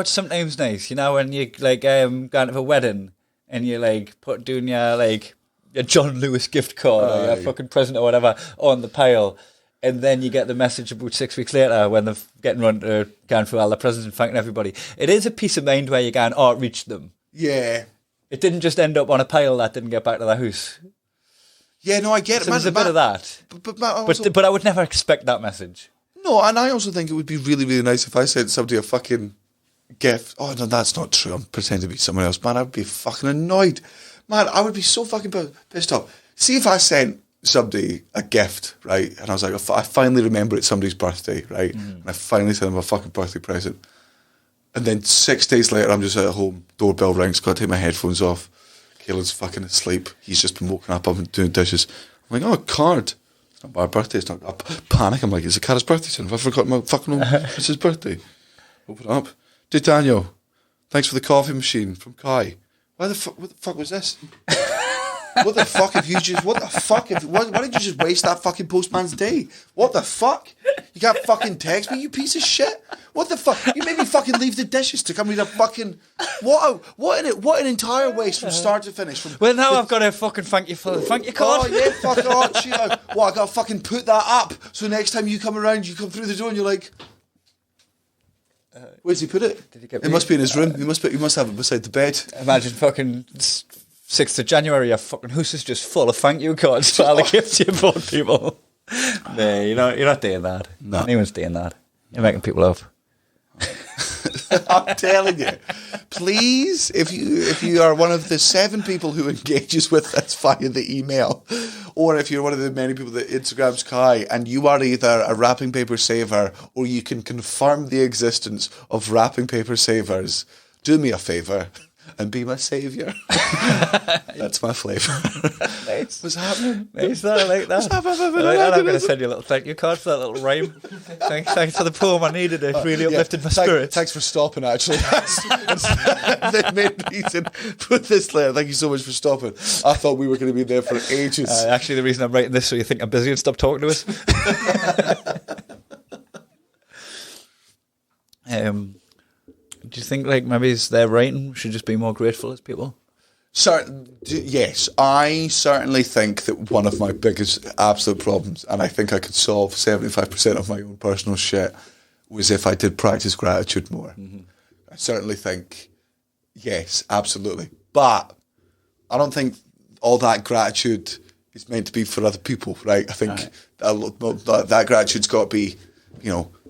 Speaker 2: sometimes nice. You know when you like going to a wedding and you like doing your John Lewis gift card or your fucking present or whatever on the pile, and then you get the message about 6 weeks later when they're getting run to going through all the presents and thanking everybody. It is a peace of mind where you're going, it reached them.
Speaker 1: Yeah.
Speaker 2: It didn't just end up on a pile that didn't get back to the house.
Speaker 1: Yeah, no, I get it.
Speaker 2: So there's a bit of that. But I would never expect that message.
Speaker 1: No, and I also think it would be really, really nice if I sent somebody a fucking gift. Oh, no, that's not true. I'm pretending to be someone else. Man, I would be fucking annoyed. Man, I would be so fucking pissed off. See if I sent somebody a gift, right? And I was like, I finally remember it's somebody's birthday, right? And I finally sent them a fucking birthday present. And then 6 days later, I'm just at home. Doorbell rings. Got to take my headphones off. Caelan's fucking asleep. He's just been woken up. I've been doing dishes. I'm like, a card. It's not my birthday. It's not. I panic. I'm like, it's a Cara's birthday. Son. Have I forgotten my fucking it's his birthday? Open it up. Dear Daniel, thanks for the coffee machine from Kai. What the fuck was this? What the fuck have you just... What the fuck? Why did you just waste that fucking postman's day? What the fuck? You can't fucking text me, you piece of shit. What the fuck? You made me fucking leave the dishes to come read a fucking... What an entire waste from start to finish.
Speaker 2: Well, now I've got to fucking thank you for the thank you card.
Speaker 1: Oh, yeah, fuck off. What, I got to fucking put that up so next time you come around, you come through the door and you're like... Where's he put it? It must be in his room. He must have it beside the bed.
Speaker 2: Imagine fucking... 6th of January, your fucking house is just full of thank you cards for all the gifts you bought people. No, you're not doing that.
Speaker 1: No.
Speaker 2: Anyone's doing that. You're making people up.
Speaker 1: I'm telling you. Please, if you are one of the 7 people who engages with us via the email, or if you're one of the many people that Instagrams Kai, and you are either a wrapping paper saver or you can confirm the existence of wrapping paper savers, do me a favour. and be my saviour. That's my flavour.
Speaker 2: Nice.
Speaker 1: What's happening?
Speaker 2: Nice, I like that. I'm going to send you a little thank you card for that little rhyme. Thanks for the poem. I needed it. Really uplifted my spirit.
Speaker 1: Thanks for stopping, actually. That made me put this there. Thank you so much for stopping. I thought we were going to be there for ages.
Speaker 2: Actually, the reason I'm writing this so you think I'm busy and stop talking to us. Do you think like maybe it's their writing should just be more grateful as people?
Speaker 1: Yes, I certainly think that one of my biggest absolute problems, and I think I could solve 75% of my own personal shit, was if I did practice gratitude more. Mm-hmm. I certainly think, yes, absolutely. But I don't think all that gratitude is meant to be for other people, right? I think that gratitude's got to be,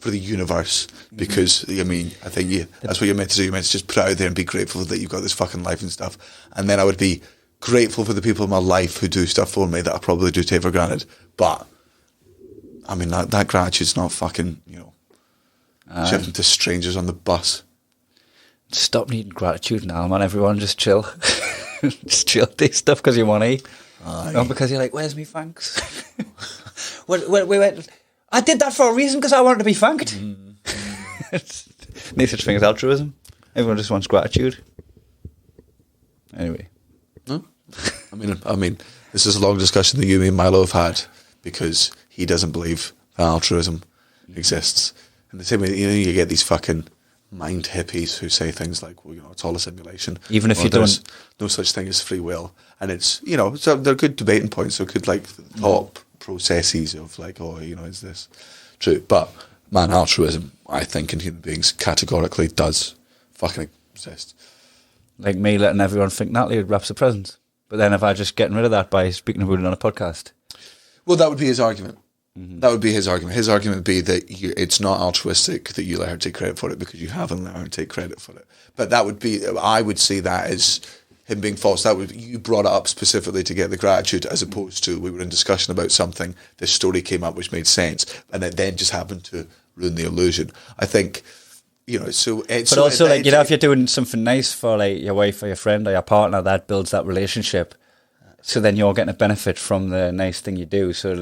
Speaker 1: for the universe, because I think that's what you're meant to do. You're meant to just put it out there and be grateful that you've got this fucking life and stuff. And then I would be grateful for the people in my life who do stuff for me that I probably do take for granted. But I mean, that gratitude's not fucking, shifting to strangers on the bus.
Speaker 2: Stop needing gratitude now, man. Everyone just chill. Just chill, do stuff because you want to eat. Not because you're like, where's me thanks? I did that for a reason because I wanted to be thanked. No such thing as altruism. Everyone just wants gratitude. Anyway.
Speaker 1: No? I mean, this is a long discussion that you, me and Milo have had because he doesn't believe that altruism exists. And the same way, you get these fucking mind hippies who say things like, well, it's all a simulation.
Speaker 2: Even if you don't...
Speaker 1: no such thing as free will. And it's, so they're good debating points. They're good, thought processes of is this true? But man, altruism, I think, in human beings categorically does fucking exist.
Speaker 2: Like me letting everyone think Natalie wraps the presents, but then if I just getting rid of that by speaking about it on a podcast,
Speaker 1: well, that would be his argument. Mm-hmm. That would be his argument. His argument would be that it's not altruistic that you let her take credit for it because you haven't let her take credit for it. But that would be, I would see that as him being false. That would, you brought it up specifically to get the gratitude, as opposed to we were in discussion about something, this story came up which made sense, and it then just happened to ruin the illusion. I think, so it's...
Speaker 2: But also, if you're doing something nice for your wife or your friend or your partner, that builds that relationship. So then you're getting a benefit from the nice thing you do. So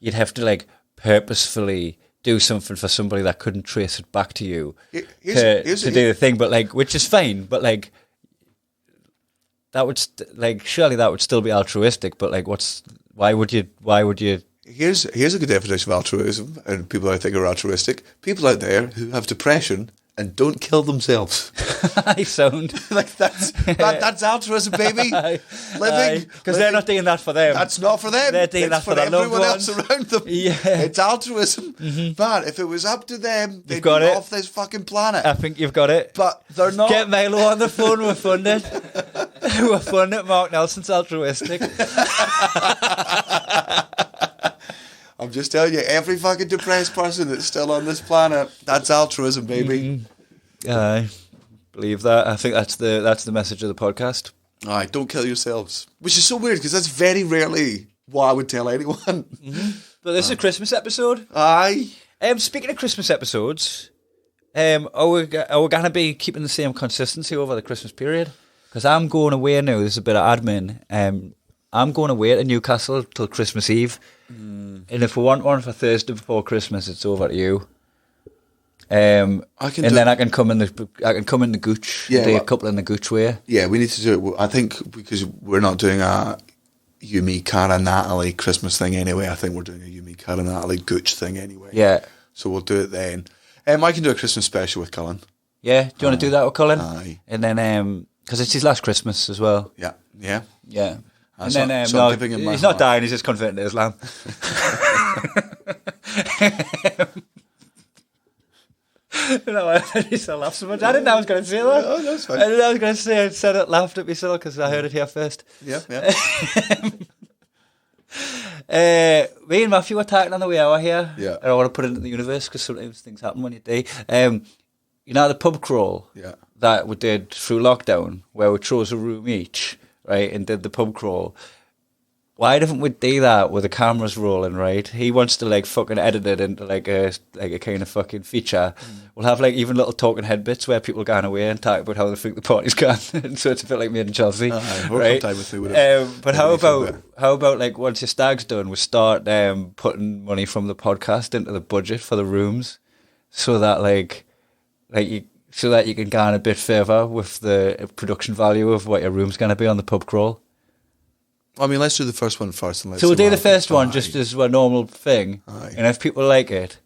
Speaker 2: you'd have to purposefully do something for somebody that couldn't trace it back to you to do the thing, but which is fine, but that would surely that would still be altruistic, but why would you
Speaker 1: Here's a good definition of altruism, and people I think are altruistic. People out there who have depression and don't kill themselves.
Speaker 2: I sound
Speaker 1: that's altruism, baby. Living
Speaker 2: because they're not doing that for them.
Speaker 1: That's not for them.
Speaker 2: They're doing that for their loved
Speaker 1: everyone
Speaker 2: ones.
Speaker 1: else around them.
Speaker 2: Yeah,
Speaker 1: it's altruism. Mm-hmm. Man, if it was up to them, they'd be off this fucking planet.
Speaker 2: I think you've got it.
Speaker 1: But they're not.
Speaker 2: Get Milo on the phone. We're funded. We're funded. Mark Nelson's altruistic.
Speaker 1: I'm just telling you, every fucking depressed person that's still on this planet, that's altruism, baby.
Speaker 2: I believe that. I think that's the message of the podcast.
Speaker 1: Aye, don't kill yourselves. Which is so weird, because that's very rarely what I would tell anyone. Mm-hmm.
Speaker 2: But this is a Christmas episode.
Speaker 1: Aye.
Speaker 2: Speaking of Christmas episodes, are we going to be keeping the same consistency over the Christmas period? Because I'm going away now. There's a bit of admin. I'm going away to Newcastle till Christmas Eve. And if we want one for Thursday before Christmas, it's over to you. Then I can come in the Gooch.
Speaker 1: Yeah,
Speaker 2: do a couple in the Gooch way.
Speaker 1: Yeah, we need to do it. I think because we're not doing a you, me, Cara, Natalie Christmas thing anyway. I think we're doing a you, me, Cara, Natalie Gooch thing anyway.
Speaker 2: Yeah.
Speaker 1: So we'll do it then. I can do a Christmas special with Cullen.
Speaker 2: Yeah. Do you want to do that with Cullen?
Speaker 1: Aye.
Speaker 2: And then because it's his last Christmas as well.
Speaker 1: Yeah. Yeah.
Speaker 2: Yeah. And
Speaker 1: so,
Speaker 2: then
Speaker 1: so
Speaker 2: he's not dying, he's just converting to Islam. He still laughs so much. I didn't know I was going to say that.
Speaker 1: Oh, that's fine.
Speaker 2: I didn't know I was going to say it. Said it, laughed at myself because I heard it here first.
Speaker 1: Yeah.
Speaker 2: Me and Matthew were talking on the way out here.
Speaker 1: Yeah.
Speaker 2: And I want to put it into the universe because sometimes things happen when you do. The pub crawl that we did through lockdown, where we chose a room each, right, and did the pub crawl. why don't we do that with the cameras rolling, right? He wants to like fucking edit it into like a kind of fucking feature. We'll have like even little talking head bits where people go away and talk about how they think the party's gone. So it's a bit like Made in Chelsea, right? But how about like once your stag's done, we start putting money from the podcast into the budget for the rooms, so that so that you can gain a bit further with the production value of what your room's going to be on the pub crawl.
Speaker 1: I mean, let's do the first one first. And
Speaker 2: so we'll do the first one just as a normal thing.
Speaker 1: Aye.
Speaker 2: And if people like it,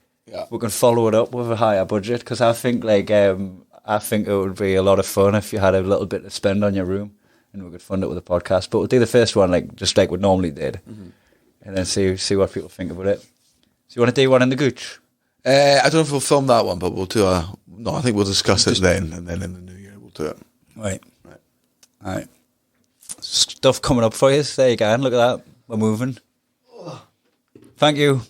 Speaker 2: we can follow it up with a higher budget. Because I think I think it would be a lot of fun if you had a little bit to spend on your room, and we could fund it with a podcast. But we'll do the first one just like we normally did, and then see what people think about it. So you want to do one in the gooch?
Speaker 1: I don't know if we'll film that one, but we'll do no, I think we'll discuss it then, and then in the new year we'll do it.
Speaker 2: Right. All right. Stuff coming up for you. There you go. Look at that. We're moving. Thank you.